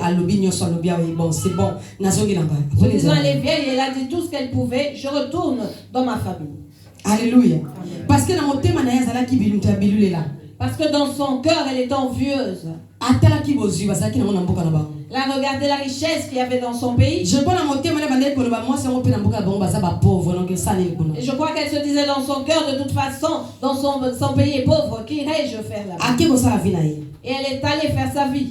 bon, c'est bon.
Disant, elle est vieille, elle a dit tout ce qu'elle pouvait. Je retourne dans ma famille.
Alléluia. Parce que dans mon thème, parce
que dans son cœur, elle est envieuse. Elle a regardé la richesse qu'il y avait dans son pays.
Je crois
qu'elle se disait dans son cœur, de toute façon, dans son pays est pauvre, qu'irai-je faire là-bas? Et elle est allée faire sa vie.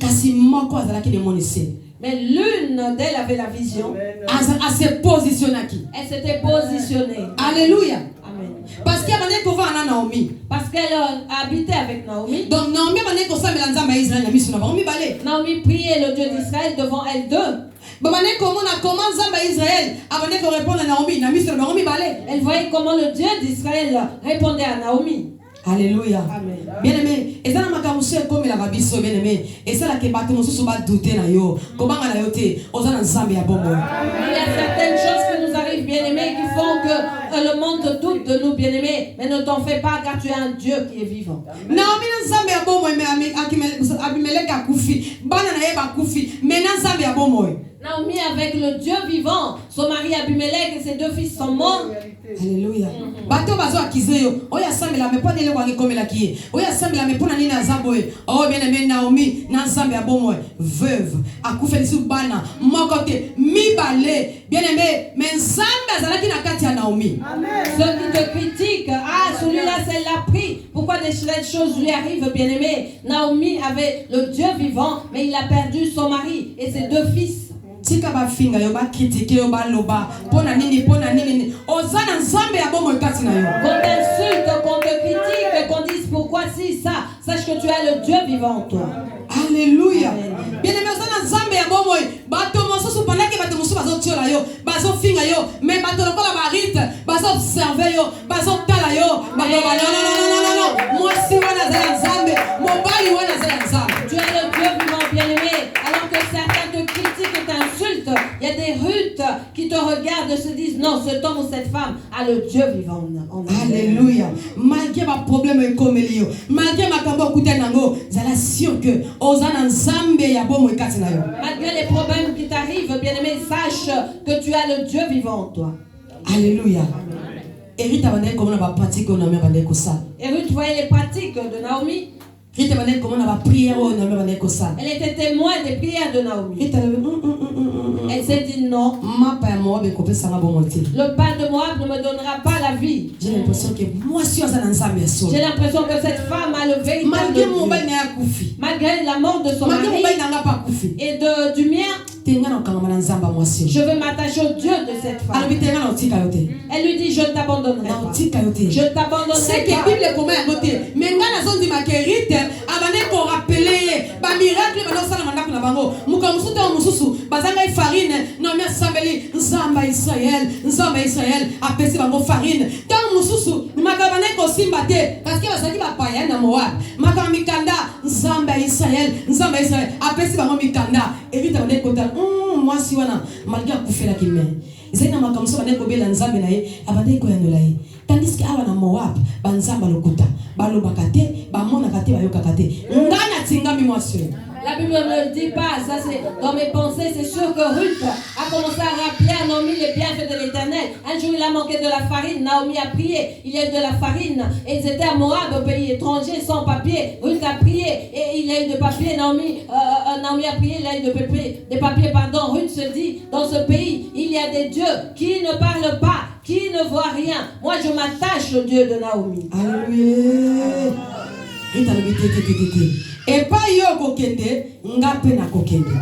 Mais l'une d'elles avait la vision.
Elle s'est positionnée.
Elle s'était positionnée.
Alléluia.
Amen.
Parce qu'elle
habitait avec Naomi.
Donc
Naomi priait le Dieu d'Israël devant elle 2. Elle voyait comment le Dieu d'Israël répondait à Naomi.
Alléluia.
Amen.
Bien-aimé, et ça n'a pas comme il a babiso bien-aimé. Et ça la que batte mon sous ba douter na yo. Comment on a yoté, on a ensemble ya bon.
Il y a certaines choses qui nous arrivent bien-aimés qui font que le monde doute de nous bien-aimés, mais ne t'en fais pas car tu es un Dieu qui est vivant.
Naomi ensemble ya bon mais Abimelech a koufi, bana na ye ba koufi, mais ensemble ya bon.
Naomi avec le Dieu vivant, son mari Abimelech et ses 2 fils sont morts.
Alléluia. Bato bazo akize yo. Oya sambela me pona ile kwa ngikomela ki. Oya sambela me pona nini azamboe. Oh bien aimé Naomi na nzambe ya bomo veuve akufa lisu bana mokote mibale bien aimé mais nzambe azalaki na kati ya Naomi.
Amen. Ceux qui te critiquent, ah celui-là c'est l'a pris. Pourquoi des choses lui arrivent bien aimé? Naomi avait le Dieu vivant mais il a perdu son mari et ses 2 fils.
Tika ba finga yo ba critiquer yo ba loba pona nini ozana nzambe ya bomo kati na yo.
Qu'on t'insulte, qu'on te critique, qu'on dise pourquoi si ça, sache que tu as le Dieu vivant en toi.
Alléluia. Bien aimé ozana nzambe ya bomo bato mosusu pendant bato mosusu bazo tiola yo bazo finga yo mais bato lokola ba rite bazo observer yo bazo tala yo bato ba non moi si wana za nzambe mobali wana za nzambe.
Tu as le Dieu vivant bien aimé alors que certains te critiquent et t'insultent. Il y a des Ruth qui te regardent et se disent non, cet homme ou cette femme a le Dieu vivant en elle.
Alléluia. Malgré ma problème comme Elio, malgré ma kambo kutenango, zala sûr que ozana nzambe ya bomo ikati na yo.
Malgré les problèmes qui t'arrivent, bien-aimé, sache que tu as le Dieu vivant en toi.
Alléluia. Et Ruth abandonne comment on va pratiquer on a mis abandonné comme ça.
Et Ruth voyait les pratiques de Naomi.
Elle
était témoin des prières de Naomi. Elle s'est dit non. Le pain de Moab ne me donnera pas la vie.
J'ai l'impression que moi
j'ai l'impression que cette femme a le véritable Dieu. Malgré la mort de son mari et du mien, je veux m'attacher au Dieu de cette femme. Elle lui dit je ne t'abandonnerai pas. Je ne t'abandonnerai pas.
Abane ko rappeler ba miracle ba no sala mandako na bango mukamusu ta mususu bazanga farine no me sambeli nzamba Israël apesi bango farine tant mususu makabane ko simba te parce que bazaki ba paya na Moab makam mikanda nzamba Israël apesi bango mikanda evita bane ko ta moi si wana malgré kufela kimé zena makamusu bane ko bela nzambe na ye abane ko yanola ye. Tandis que awa na Moab banzamba lokuta balobaka te bamonaka te bayokaka te ngana tingami mwasi.
La Bible ne le dit pas, ça c'est dans mes pensées, c'est sûr que Ruth a commencé à rappeler à Naomi les bienfaits de l'Éternel. Un jour il a manqué de la farine, Naomi a prié, il y a eu de la farine, et ils étaient à Moab, un pays étranger, sans papier. Ruth a prié, et il y a eu de papier, Naomi a prié, il y a eu des papiers, pardon. Ruth se dit, dans ce pays, il y a des dieux qui ne parlent pas, qui ne voient rien. Moi je m'attache au Dieu de Naomi.
Alléluia. Et pas yo kokende ngape na kokende.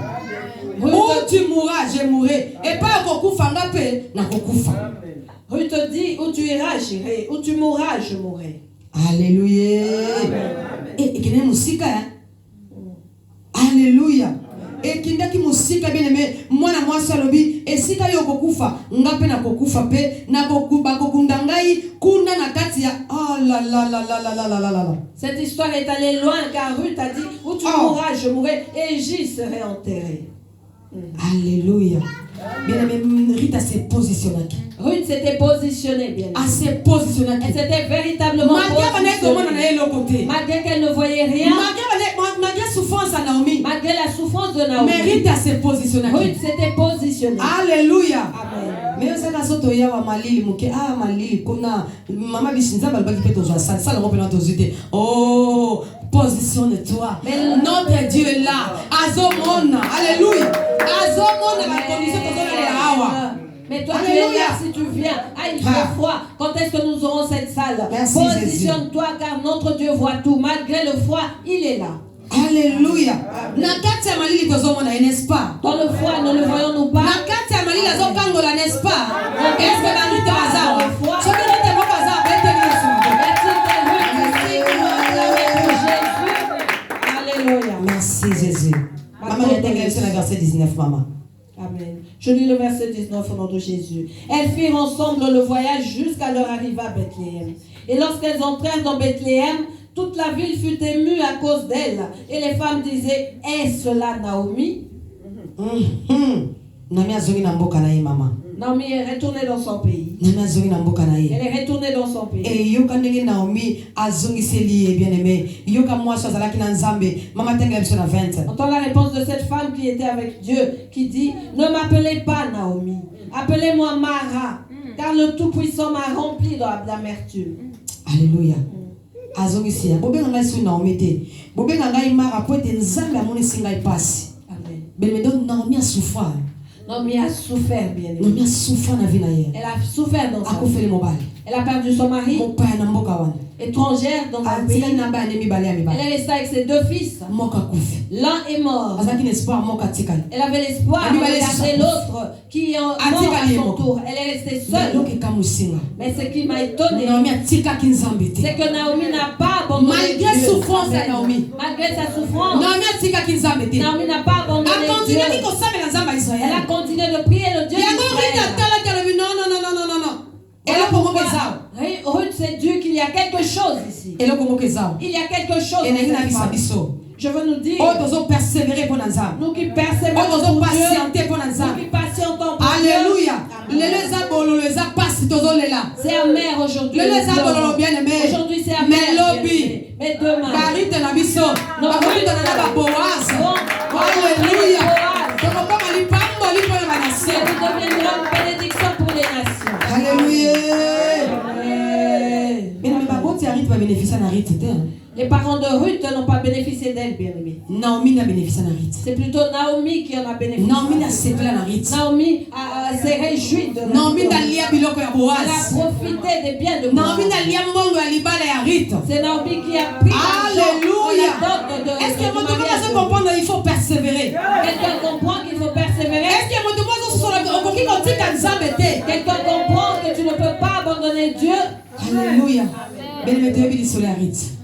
Où tu mourras, je mourrai. Et pas kokufa ngape na kokufa.
Ruth te dit où tu iras, j'irai. Où tu mourras, je mourrai.
Alléluia. Et kene musika hein. Alléluia. Et kindaki musika bien aimé mwana mwasi alobi esika yo kokufa ngape na kokufa pe na kokuba kokundangai kuna na kati ya oh la la la la la la la la.
Cette histoire est allée loin car Ruth a dit où tu mourras je mourrai et j'y serai enterré.
Alléluia. Bien aimé Rita s'est positionnée.
Ruth s'était positionnée bien.
Elle s'est positionnée.
Elle s'était véritablement positionnée. Malgré qu'elle ne voyait rien.
Malgré la souffrance à Naomi.
Malgré la souffrance de Naomi.
Mais Rita s'est positionnée.
Ruth s'était positionnée.
Alléluia.
Amen.
Mais ça la soto ya wa malili muke malili kuna mama bishinza balbaki peto za ça le reprenant aux idées. Oh, positionne-toi. Notre Dieu est là. Azomona. Alléluia. Azomona la condition que vous avez à.
Mais toi, tu es là si tu viens. Ah, il fait froid. Quand est-ce que nous aurons cette salle? Positionne-toi car notre Dieu voit tout. Malgré le froid, il est là.
Alléluia. Nakati malili tozomona n'est-ce pas?
Dans le froid, ne le voyons-nous pas?
Nakati malili azokangola n'est-ce pas? Est-ce que la nuit bazar?
Dans le froid.
Ce que nous devons bazar
Alléluia.
Merci Jésus. Maman est sur le verset 19 maman.
Amen. Je lis le verset 19 au nom de Jésus. Elles firent ensemble le voyage jusqu'à leur arrivée à Bethléem. Et lorsqu'elles entrèrent dans Bethléem, toute la ville fut émue à cause d'elle. Et les femmes disaient, est-ce là Naomi? Naomi est retournée dans son pays. Elle est retournée dans son pays.
Et yoka Naomi azongiseli bien aimé. Yoka moi zalaki na nzambe. Mama tenga episode 20.
Entend la réponse de cette femme qui était avec Dieu qui dit, ne m'appelez pas Naomi. Appelez-moi Mara. Car le Tout-Puissant m'a rempli d'amertume.
Alléluia. Azongisia. Bobenga ngai su Naomi te. Bobenga ngai mara po ete nzambe amoni singai pasi.
Amen.
Bele me donne Naomi a souffert.
Naomi a souffert, bien aimé.
Naomi a souffert na vie na ye.
Elle a souffert dans sa vie.
Akufeli mobali.
Elle a perdu son mari.
Mon père na mboka wana.
Étrangère dans un pays.
Atika na ba ne mibale ya mibale.
Elle est restée avec ses 2 fils.
Moka kufi.
L'un est mort.
Azaki n'espoir moka tikali.
Elle avait l'espoir de regarder l'autre qui est mort à son tour. Elle est restée seule. Mais ce qui m'a étonné, c'est que Naomi n'a pas abandonné Dieu.
Malgré souffrance à Naomi.
Malgré sa souffrance,
Naomi
n'a pas abandonné Dieu. Elle a continué de prier le Dieu d'Israël. Ruth s'est dit qu'il y a quelque chose ici. Il y a quelque chose dans cette femme. Je veux nous dire, nous qui persévérons pour Dieu, nous qui patientons pour
Alléluia.
Dieu, c'est amer aujourd'hui. Aujourd'hui c'est amer. Mais demain,
Alléluia.
nous deviendrons une bénédiction pour les nations.
Alléluia. Les parents de Ruth n'ont pas bénéficié d'elle, bien aimé. Naomi n'a bénéficié de Ruth.
C'est plutôt Naomi qui en a bénéficié.
Naomi n'a sévé la Ruth.
Naomi s'est réjouie de
Naomi n'a lié biloko ya Boaz.
Elle a profité des biens de Boaz.
Naomi n'a lié mongo ya libala ya Ruth.
C'est Naomi qui a pris
Alléluia. Est-ce que vous devez comprendre qu'il faut persévérer?
Quelqu'un comprend qu'il faut persévérer?
Est-ce que vous devez
quelqu'un comprend que tu ne peux pas abandonner Dieu?
Alléluia.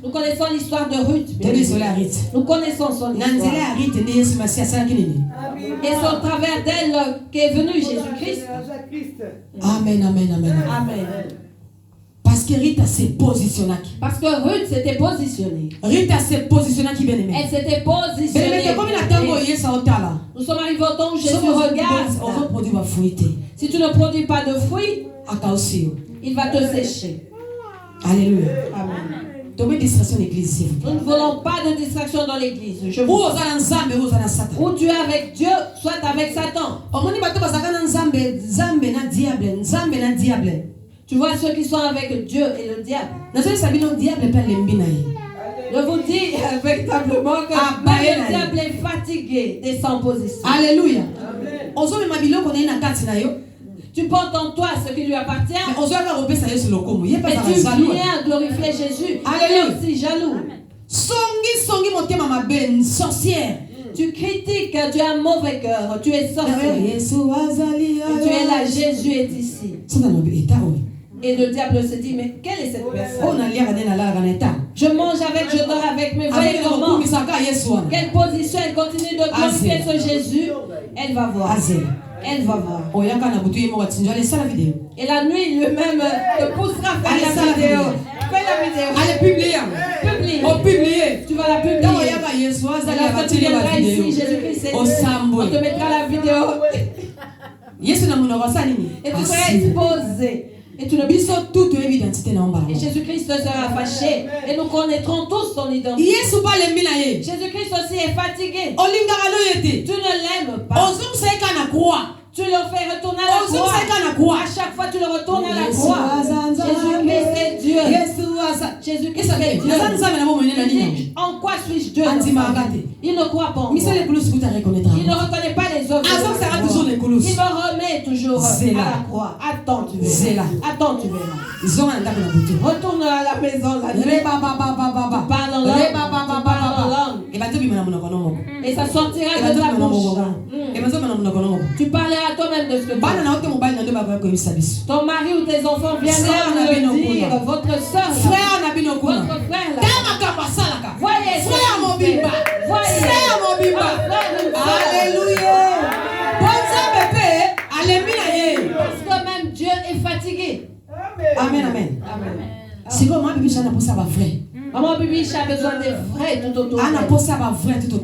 Nous connaissons l'histoire de Ruth. Nous connaissons son histoire. Et c'est au travers d'elle qu'est venu Jésus-Christ.
Amen, amen, amen.
Amen.
Parce que Rita s'est positionnée.
Parce que Ruth s'était positionnée.
Rita s'est positionnée qui bien-aimée.
Elle s'était positionnée. Nous sommes arrivés au temps où Jésus regarde. Si tu ne produis pas de fruits, il va te sécher.
Alléluia.
Amen.
Nous
ne voulons pas de distraction dans l'église. Où tu es avec Dieu, soit avec Satan. Tu vois ceux qui sont avec Dieu et le diable. Je vous dis véritablement que le diable est fatigué des sans position.
Alléluia.
Tu portes en toi ce qui lui appartient. Mais tu viens glorifier Jésus.
Alléluia.
Il est aussi jaloux.
Sorcière.
Tu critiques, tu as un mauvais cœur, tu es sorcière. Tu es là, Jésus est ici. Et le diable se dit, mais quelle est cette personne? Je mange avec, je dors avec, mais voyez comment? Quelle position elle continue de glorifier ce Jésus? Elle va voir. Elle va voir. Et la nuit, lui-même te poussera à faire la vidéo. Fais la vidéo.
Allez, publier.
Publier. Tu vas la publier. Lorsque tu viendras ici, Jésus-Christ, on te mettra la vidéo. Et tu seras exposé. Et tu ne toute identité. Et Jésus-Christ sera fâché. Et nous connaîtrons tous son identité. Jésus-Christ aussi est fatigué. Tu ne l'aimes pas. Tu le fais retourner à la croix. À chaque fois, tu le retournes à la croix. Jésus-Christ est Dieu. Jésus-Christ est Dieu. Il dit, en quoi suis-je Dieu? Il ne croit pas en moi. Il ne reconnaît pas les œuvres. Il me remet toujours à la croix. Attends, tu verras. Attends, tu verras. Retourne à la maison. Parle en langue. Et ça sortira de ta bouche. Tu parleras à toi-même de ce que tu as. Ton mari ou tes enfants viendront le dire. Votre soeur, votre frère, voyez,
alléluia.
Parce que même Dieu est fatigué.
Amen, amen. C'est comme ma Bible, ça n'a pas ça va vrai.
Maman Bibi a besoin des vrais tout autour d'elle.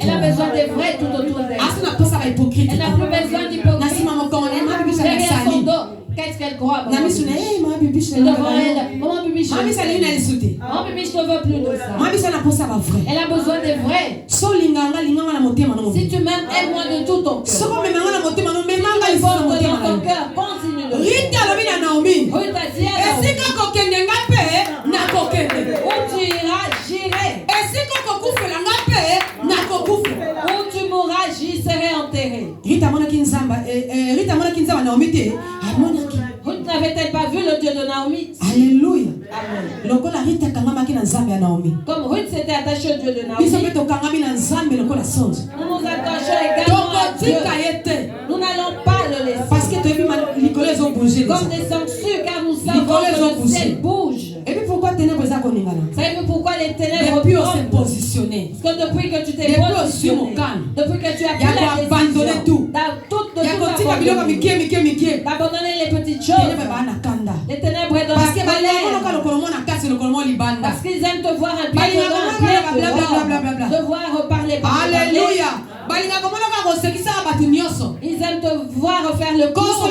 Elle a besoin des vrais tout autour d'elle. Elle n'a plus besoin d'hypocrisie. Derrière son dos, qu'est-ce qu'elle croit? Devant elle, Maman Bibi, je ne veux plus de ça. Elle a besoin des vrais. Si tu m'aimes, aime-moi de tout ton cœur. Il faut donner ton cœur, continue de
Naomi te amonaki.
Ruth n'avait-elle pas vu le Dieu de Naomi?
Alléluia.
Amen.
Lokola Rita kangamaki na Nzambe ya Naomi.
Comme Ruth s'était attachée au Dieu de Naomi,
Biso pe tokangami na Nzambe lokola songe.
nous nous attachons également à Dieu. Nous n'allons pas le laisser.
Parce que tu as vu Nicolas ils ont bougé.
Comme des sangsues, car nous savons que le ciel bouge.
Et puis pourquoi ténèbres ça qu'on est là?
Savez-vous pourquoi les ténèbres
depuis on s'est positionné.
Parce que depuis que tu t'es positionné, depuis que tu as pris la
abandonné tout.
D'abandonner les petites choses. Les ténèbres est dans la colère. Parce qu'ils aiment te voir un pied dedans, te voir parler.
Alléluia.
Ils aiment te voir faire le corps.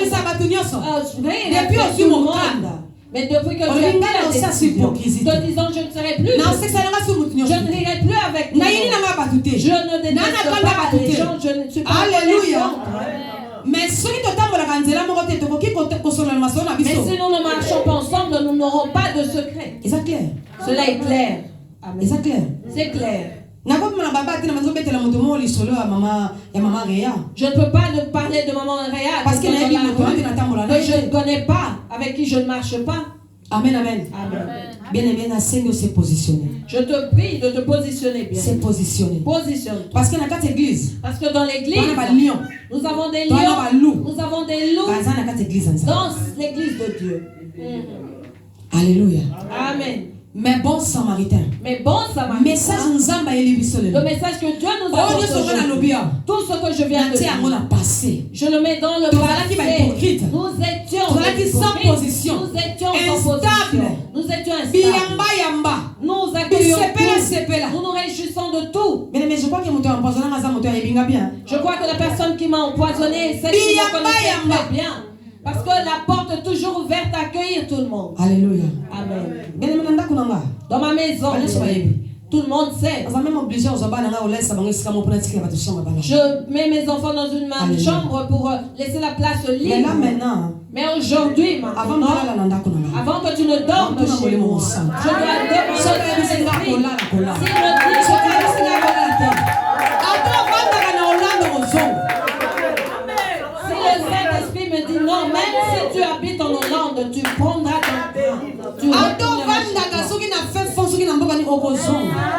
Depuis aussi mon monde. Mais depuis que tu as pris la décision, te disant je ne serai plus, je ne rirai plus avec toi. Je ne déteste pas les gens, je ne suis pas.
Alléluia. Mais si
nous ne marchons pas ensemble, nous n'aurons pas de secret.
C'est clair.
Cela est clair.
Amen. C'est clair.
C'est clair.
Je ne peux
pas te parler de maman Réa
parce que
je ne connais pas, avec qui je ne marche pas.
Amen, amen. Bien aimé, se positionner.
Je te prie de te positionner bien.
Se positionner.
Positionne.
Parce que dans cette église,
parce que dans l'église, nous avons des lions, nous avons des loups dans l'église de Dieu.
Alléluia.
Amen.
Mais bon samaritain.
Mais bon samaritain.
Message
le message que Dieu nous a donné. Tout ce que je viens de dire. Je le mets dans le passé. Nous étions
sans position.
Nous étions sans position. Nous étions instables. Nous accueillons tout. Nous nous réjouissons de tout.
Mais je crois que
je crois que la personne qui m'a empoisonné, celle qui me connaissait très bien. Parce que la porte est toujours ouverte à accueillir tout le monde.
Alléluia.
Amen. Dans ma maison, tout le monde sait. Je mets mes enfants dans une chambre pour laisser la place libre. Mais aujourd'hui, avant que tu ne dormes chez moi, je dois demander Saint-Esprit me dit non, même si tu habites en Hollande, tu prendras ton train.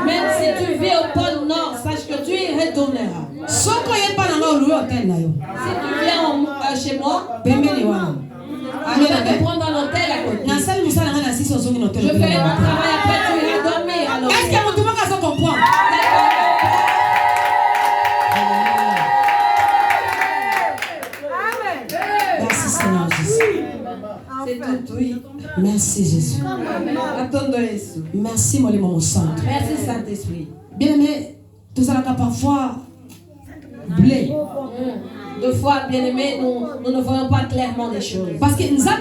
Même si tu vis au pôle Nord, sache que tu y retourneras. Si tu viens chez moi, je vais te prendre un hôtel à côté. Je ferai mon travail après, tu iras dormir à l'hôtel.
Est-ce que tout le monde a compris? Merci Seigneur Jésus.
C'est tout, oui.
Merci Jésus. Merci mon Saint.
Merci Saint-Esprit.
Bien aimé, tout ça là parfois blé.
Deux fois, bien aimé, nous ne voyons pas clairement les choses.
Parce que nous
sommes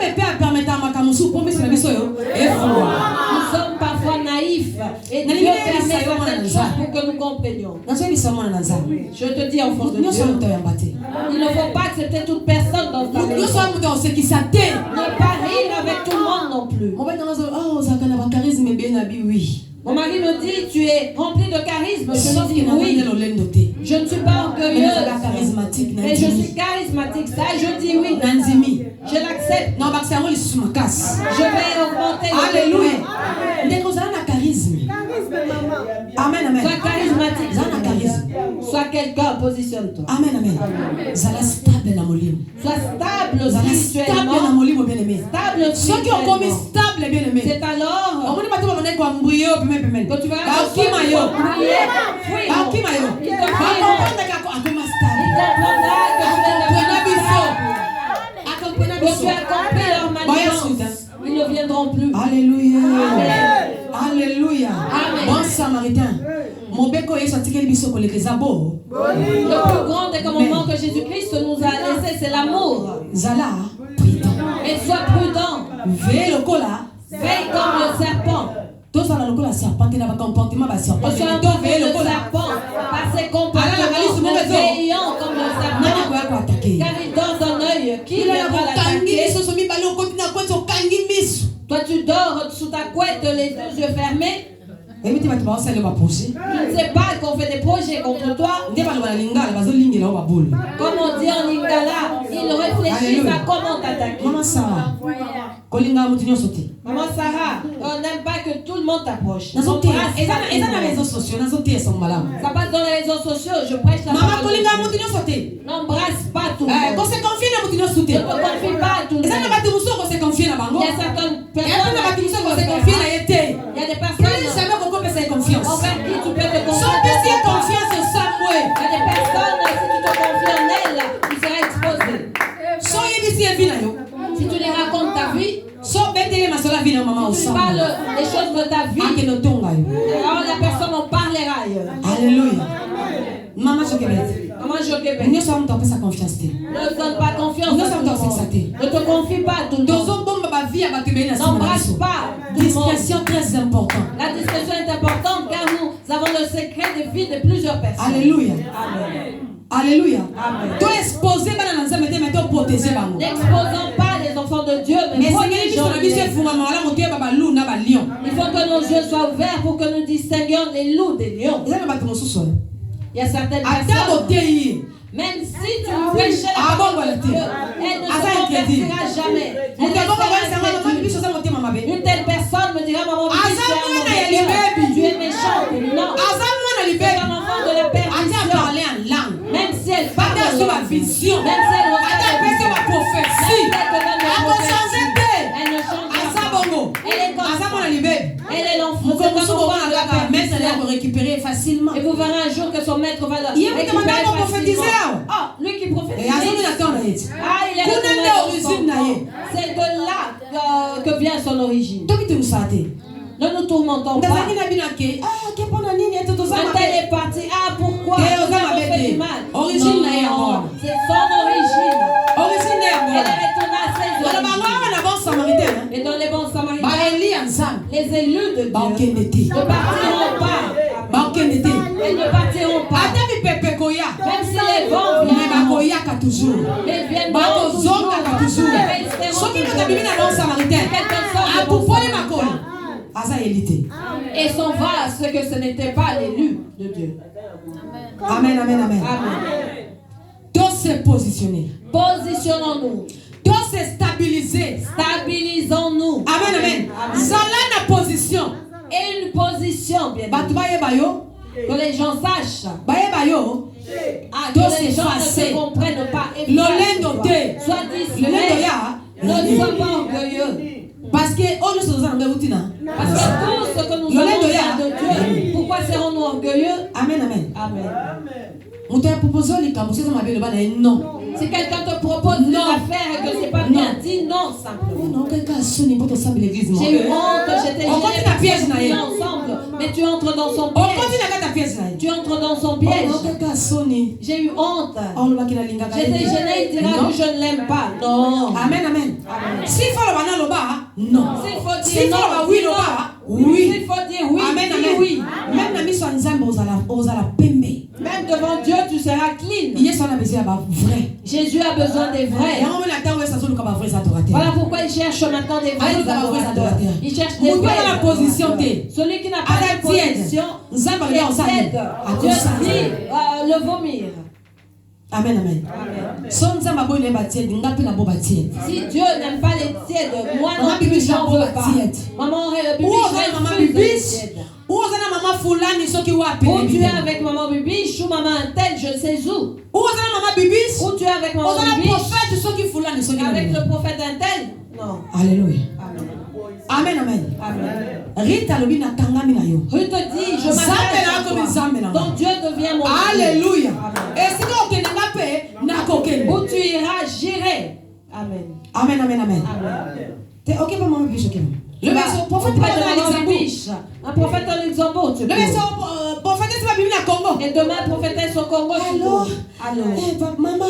parfois naïfs et Dieu permet certaines choses pour que nous comprenions. Je te dis en force de Dieu, il ne faut pas accepter toute personne dans ta maison. Ne pas rire avec tout le monde non plus. Mon mari me dit, tu es rempli de charisme. Je dis oui. Je ne suis pas orgueilleuse, mais je suis charismatique. Ça, je dis oui. Je l'accepte. Je vais augmenter.
Alléluia. Amen, amen.
Sois charismatique. Sois quelqu'un, positionne-toi.
Amen, amen. Sois stable dans mon livre.
Sois stable spirituellement.
Stable dans mon livre, bien aimé.
Stable
ceux qui ont commis stable, bien aimé.
C'est alors
que tu vas tu as compris leur manigance. Ils ne viendront plus. Alléluia.
Amen.
Alléluia.
Amen.
Bon samaritain. Le
plus grand des commandements que Jésus-Christ nous a laissé, c'est l'amour. Et sois prudent. Veille comme le serpent. Sois un peu le serpent. Par ses comportements, veillant comme le serpent. Car il dort d'un œil. Qui viendra l'attaquer? Toi, tu dors sous ta couette, les deux yeux fermés. Tu ne sais pas qu'on fait des projets contre toi. Comme on dit en lingala, ils réfléchissent à comment t'attaquer. Maman Sarah, on n'aime pas que tout le monde t'approche. Ça passe dans les réseaux sociaux, je prêche la parole. N'embrasse pas tout le monde. Ne te confie pas à tout le monde. Il y a certaines personnes. Il y a des personnes envers qui tu peux te confier. Il y a des personnes, si tu te confies en elles, tu seras exposé. Si tu les racontes ta vie, si tu parles des choses de ta vie, alors la personne en parlera ailleurs.
Alléluia. Maman Joquebet.
Maman Joquebet.
Ne donne pas confiance.
Ne donne pas confiance. Ne te confie pas à tout le monde. N'embrasse pas.
Discrétion très importante.
La discrétion est importante car nous avons le secret de vie de plusieurs personnes.
Alléluia.
Amen.
Alléluia.
Amen.
N'exposons
pas les enfants de Dieu, mais protégeons. Il faut que nos yeux soient ouverts pour que nous distinguions les loups des lions. Il y a certaines personnes, même si tu prêches la parole de Dieu, elle ne se convertira jamais. Une telle personne me dira, maman, tu es méchante. Non. C'est un enfant de la perdition. Même si elle parle de la vision, même si elle reçoit la prophétie, elle ne change pas. Elle est comme ça. Elle est l'enfant.
Vous récupérer facilement.
Et vous verrez un jour que son maître va la récupérer facilement. Ah, lui qui prophétise. Ah, il est c'est de là que vient son origine. Ne nous tourmentons pas. Un tel est parti. Ah, pourquoi? C'est son origine. Elle est retournée à ses origines. Et dans les bons samaritains, les élus de Dieu ne partiront pas. Ils ne partiront pas. Même si les vents viennent, toujours. Mais ils viennent toujours. Et s'en va à ce que ce n'était pas l'élu de Dieu.
Amen, amen, amen. Doit se positionner.
Positionnons-nous.
Doit se stabiliser.
Stabilisons-nous.
Amen, amen. Zalana position.
Et une position, bien. Que les gens sachent. Que les gens ne se comprennent pas. Sois discret. Ne sois pas orgueilleux.
Parce que
tout ce que nous avons de Dieu, pourquoi serons-nous orgueilleux?
Amen, amen.
Amen.
Non.
Si quelqu'un te propose une affaire et que c'est pas bien, dis non simplement. J'ai eu honte, j'étais gênée ensemble, mais tu entres dans son piège. Tu entres dans son piège. J'ai eu honte. J'étais gênée, il dira que je ne l'aime pas. Non.
Amen, amen. S'il faut le non.
S'il faut dire non,
oui.
Oui. S'il faut dire oui,
amen,
dis oui. Même devant Dieu, tu seras clean. Jésus a besoin des vrais. Voilà pourquoi il cherche maintenant des vrais adorateurs. Il cherche des vrais adorateurs. Celui qui n'a pas de position, Dieu dit le vomir.
Amen, amen. Si
Dieu n'aime pas les tièdes, moi non plus j'en veux pas. Maman aurait le bibi, ou tu es avec maman bibiche ou maman un tel, je sais où. Ou tu es avec maman bibiche, avec le prophète un tel. Non.
Alléluia. Amen, amen. Ruth dit, je m'appelle
donc Dieu devient mon Dieu.
Alléluia.
Où tu iras, j'irai. Amen.
Amen, amen, amen. Ok, pas maman bibiche, ok. Le prophète
un prophète en Luxembourg, tu peux. Et demain, prophétesse au Congo.
Alors, maman,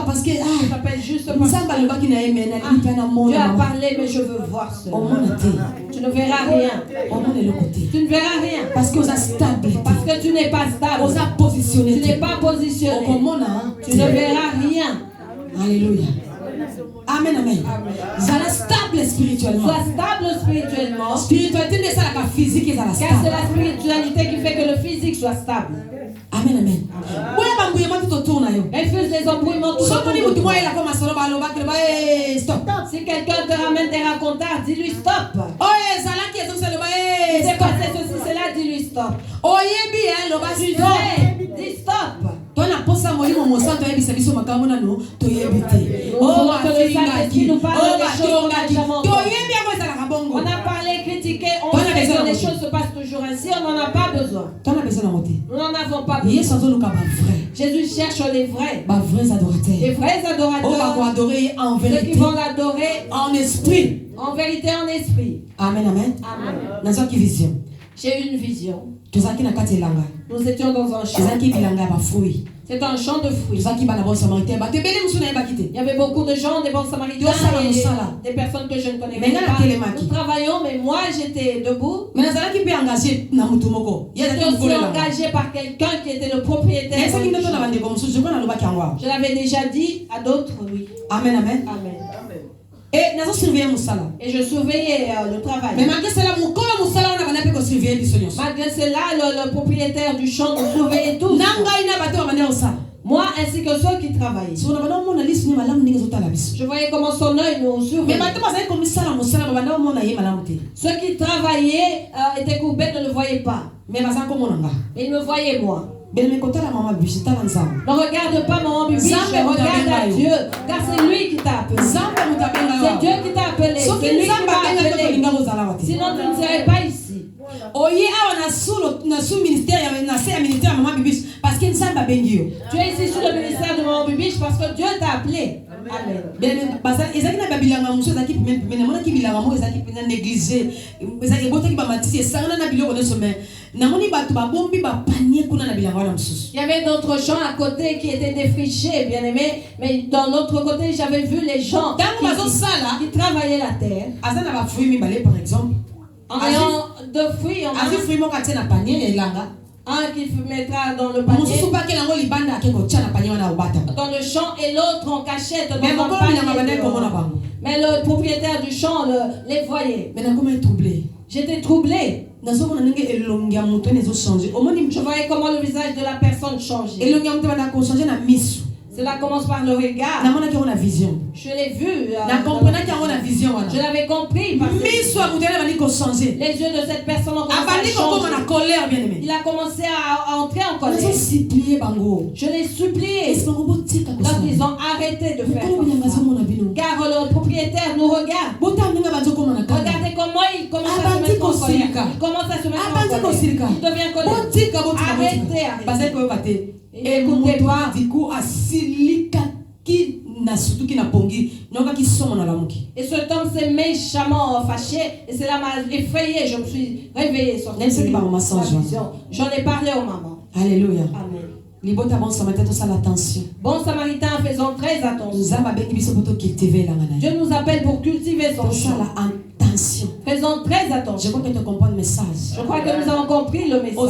parce que
je t'appelle juste parce que Dieu a parlé, mais je veux voir cela. Tu ne verras rien. Tu ne verras rien.
Parce que
tu n'es pas stable. Tu n'es pas positionné. Tu ne verras rien.
Alléluia. Amen, amen. Sois stable spirituellement.
Sois stable spirituellement.
Spiritualité n'est pas la physique,
car fonctionnalité qui fait que le physique soit stable.
Amen, amen.
Elle fait les embrouillements tout autour de toi. Si quelqu'un te ramène des racontars, dis-lui stop. Il s'est passé ceci, cela, dis-lui stop. Tu sais, dis stop. On a parlé, critiqué, on sait que les choses se passent toujours ainsi, on n'en a pas besoin. Nous n'en avons pas besoin. Jésus cherche les vrais. Les vrais adorateurs. Ceux qui vont l'adorer
en esprit.
En vérité, en esprit.
Amen, amen.
Amen. J'ai une vision. Nous étions dans un champ. C'est un champ de fruits. Il y avait beaucoup de gens, des bons samaritains et des personnes que je ne connais pas. Nous travaillons, mais moi j'étais debout. J'étais aussi engagé par quelqu'un qui était le propriétaire. Je l'avais déjà dit à d'autres, oui.
Amen, amen.
Amen.
Et
je surveillais le travail.
Mais malgré cela,
le propriétaire du champ nous surveillait tous. Moi ainsi que ceux qui travaillaient. Je voyais comment son œil nous surveillait. Ceux qui travaillaient étaient courbés, ne le voyaient pas. Mais ils me voyaient moi.
Ne regarde pas maman Bibi, regarde à Dieu, car c'est lui qui t'a appelé. C'est Dieu qui t'a appelé. C'est lui qui t'a appelé. Sinon tu ne serais pas ici.
Parce qu'il s'en va bien.
Tu es ici sous le ministère de maman Bibi parce que Dieu t'a appelé. Amen. Il y avait d'autres gens à côté qui étaient défrichés, bien aimés, mais dans l'autre côté, j'avais vu les gens qui travaillaient la terre.
Par exemple,
en ayant de fruits, un qui mettra dans le panier, dans le champ, et l'autre en cachette dans le panier. Mais le propriétaire du champ les voyait. J'étais troublé. Je voyais comment le visage de la personne changeait. Cela commence par le regard. Je l'ai vu. Je l'avais compris. Parce que les yeux de cette personne ont commencé à changer. Il a commencé à entrer en colère. Je l'ai supplié. Donc ils ont arrêté de faire ça. Car le propriétaire nous regarde. Regardez comment il commence à se mettre en colère. Il commence à se mettre en colère. Il devient colère. Arrêtez. Écoutez pas. Et cet homme s'est méchamment fâché et cela m'a effrayé. Je me suis réveillée sur cette vision. J'en ai parlé aux mamans.
Alléluia.
Amen. Bon samaritain, faisons très attention. Dieu nous appelle pour cultiver son champ. Faisons très attention.
Je crois que tu comprends le message.
Je crois que nous avons compris le message.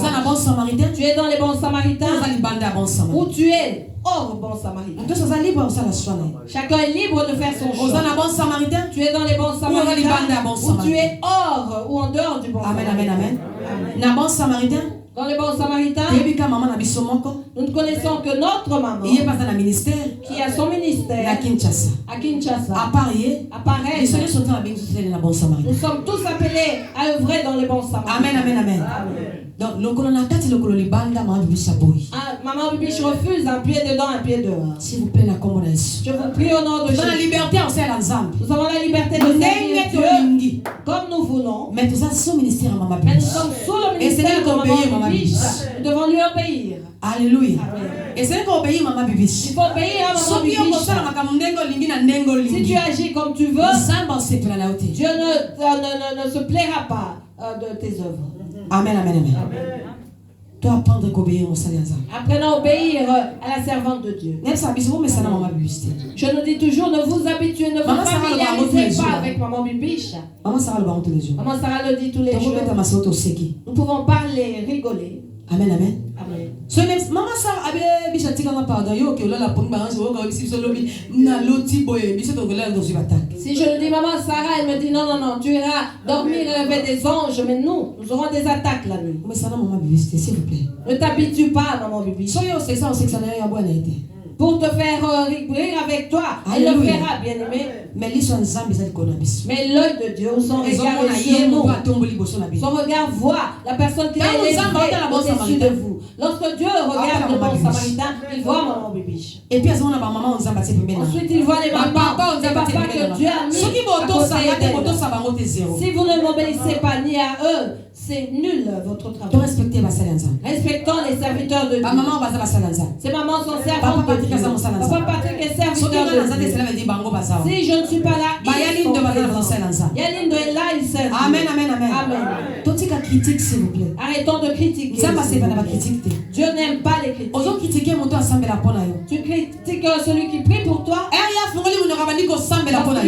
Tu es dans les bons samaritains ou tu es hors bon samaritain. Chacun est libre de faire son choix. Tu es dans les bons samaritains ou tu es hors ou en dehors du bon samaritain.
Amen, amen, amen.
Dans les bons samaritains, nous ne connaissons que notre maman qui a son ministère à Kinshasa. À Paris. Nous sommes tous appelés à œuvrer dans les bons samaritains.
Amen, amen. Donc,
maman Bibi refuse un pied dedans, un pied dehors.
S'il vous plaît,
je vous prie au nom de Jésus.
Nous avons la liberté
Nous avons la liberté de servir Dieu comme nous voulons.
Mais nous sommes sous le ministère de Maman Bibi.
Nous sommes sous le ministère de Maman Bibi. Nous devons lui obéir.
Alléluia. Et c'est qu'on obéit Maman Bibi.
Il faut obéir à Maman Bibi. Si tu agis comme tu veux, Dieu ne se plaira pas de tes œuvres.
Amen, amen, amen. Toi apprendre qu'obéir au Seigneur.
Apprenons à obéir à la servante de Dieu.
Je nous dis toujours, ne vous habituez, ne vous familiarisez pas avec Maman Bibiche.
Maman Sarah le tous les jours.
Maman Sarah le dit tous les jours. Nous pouvons parler, rigoler.
Amen, amen.
Amen. Amen.
Maman Sarah avait bichatika ma pardon yo que là la pompe balance au quand ici sur lobby na loti boy bicho to là dans une attaque.
Si je le dis maman Sarah, elle me dit non, tu iras dormir avec des anges, mais nous aurons des attaques la nuit.
Mais ça non maman bibi s'il vous plaît.
Ne t'habitue pas maman bibi.
Soyo c'est ça n'a rien à été.
Pour te faire rire avec toi, elle le fera, bien aimé.
Mais
Mais l'œil de Dieu, son regard est sur nous. Son regard voit la personne qui est élevée au-dessus de vous. Lorsque Dieu regarde le bon samaritain, il voit maman bibiche.
Et puis ensuite
il voit les mamans, les papas que Dieu a mis à côté d'elle. Si vous ne m'obéissez pas ni à eux, c'est nul votre travail. Respectons les serviteurs de Dieu. Ces mamans sont servantes de Dieu. Papa Patrick est serviteur de Dieu. Si je ne suis pas là, Yalindo est là, il sert.
Amen, amen, amen.
Amen.
Critique, s'il vous plaît.
Arrêtons de critiquer. Dieu n'aime pas les critiques. Tu critiques celui qui prie pour toi. Tu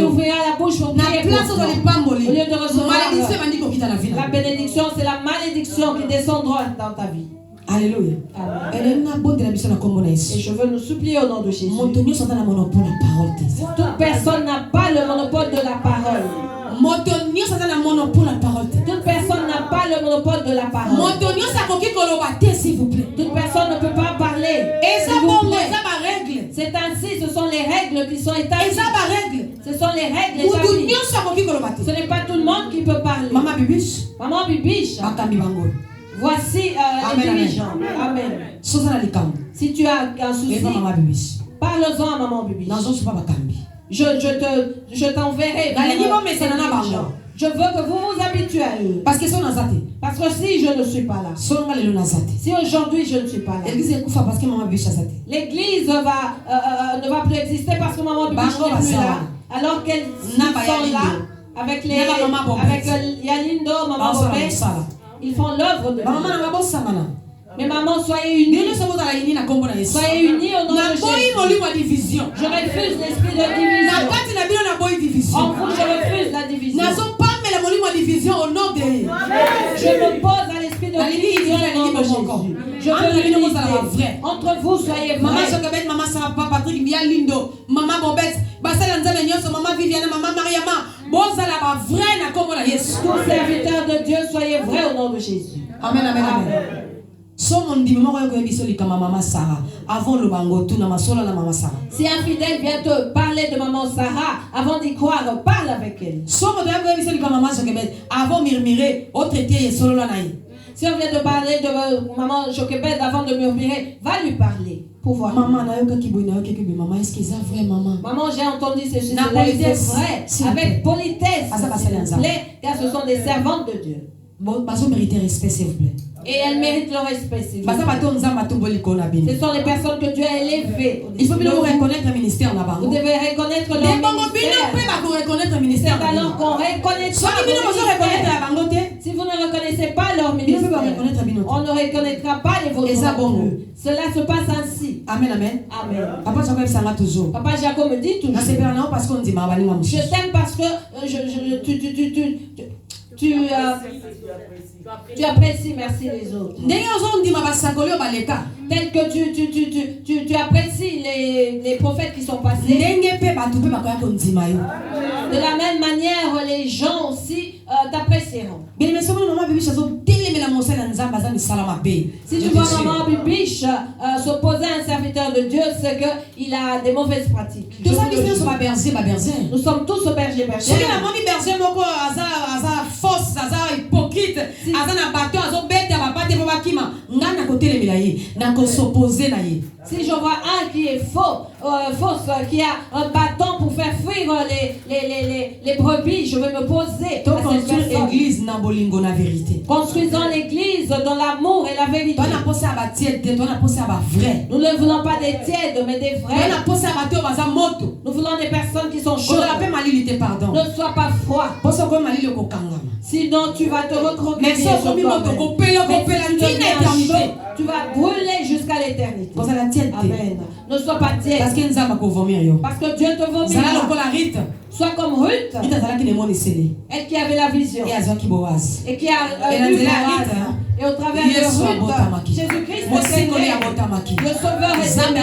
ouvriras la bouche pour prier pour toi. Au lieu de recevoir la bénédiction, c'est la malédiction qui descendra dans ta vie.
Alléluia.
Amen. Et je veux nous supplier au nom de Jésus. Toute personne n'a pas le monopole de la parole. Toute personne n'a pas le monopole de la parole.
S'il vous plaît.
Toute personne ne peut pas parler. C'est ainsi, ce sont les règles qui sont établies. Ce sont les règles établies. Ce n'est pas tout le monde qui peut parler. Maman Bibiche. Voici les dirigeants. Amen. Si tu as un souci, parle-en à maman Bibiche. Je t'enverrai. Je veux que vous vous habituez à eux. Parce que si je ne suis pas là, si aujourd'hui je ne suis pas là, l'église ne va plus exister parce que maman Bibiche n'est plus là. Alors qu'elles sont là avec Yalindo, maman Bobet, ils font l'œuvre de Dieu. Mais maman, soyez unis. Soyez unis au nom de Jésus. Je refuse l'esprit de division. En vous, je refuse la division. Je me pose à l'esprit de division au nom de Jésus. Je veux l'unité. Entre vous, soyez vrais.
Maman Sarah, Papa Patrick, Lindo, Maman Bobette, Maman Viviane, Maman Mariama,
tous serviteurs de Dieu, soyez vrais au nom de Jésus.
Amen, amen, amen. Si
un fidèle vient te parler de maman Sarah, avant d'y croire, parle avec elle. Si on vient te parler de maman Jochebed avant de murmurer, va lui parler pour voir.
Maman, est-ce que c'est vrai, maman?
Maman, j'ai entendu ces choses. C'est vrai, avec politesse, s'il vous plaît, car ce sont des servantes de Dieu.
Mériter respect, s'il vous plaît.
Et elles méritent le respect. Ce sont les personnes que Dieu a élevées.
Il faut bien reconnaître le ministère là-bas.
Vous devez reconnaître leur ministère. C'est alors qu'on reconnaîtra leur ministère. Si vous ne reconnaissez pas leur ministère, on ne reconnaîtra pas les vôtres. Cela se passe ainsi.
Amen, amen.
Amen.
Papa
Jacob me dit toujours. Je t'aime parce que tu apprécies, merci les autres. Tel que tu apprécies les prophètes qui sont passés. De la même manière, les gens aussi t'apprécieront. Si tu vois maman Bibiche s'opposer à un serviteur de Dieu, c'est qu'il a des mauvaises pratiques. Nous sommes tous au berger. Si je vois un qui est fausse, qui a un bâton pour faire fuir les brebis, je vais me poser à cette personne. Construisons l'église dans l'amour et la vérité. Nous ne voulons pas des tièdes, mais des vrais. Nous voulons des personnes qui sont chaudes. Ne sois pas froid. Sinon tu vas te recroqueviller sur toi-même. Tu vas brûler jusqu'à l'éternité. Amen. Ne sois pas tiède. Parce que Dieu te vomit. Sois comme Ruth. Elle qui avait la vision. Et qui a eu Boaz. Et au travers de Ruth, Jésus-Christ est né. Le Sauveur est né.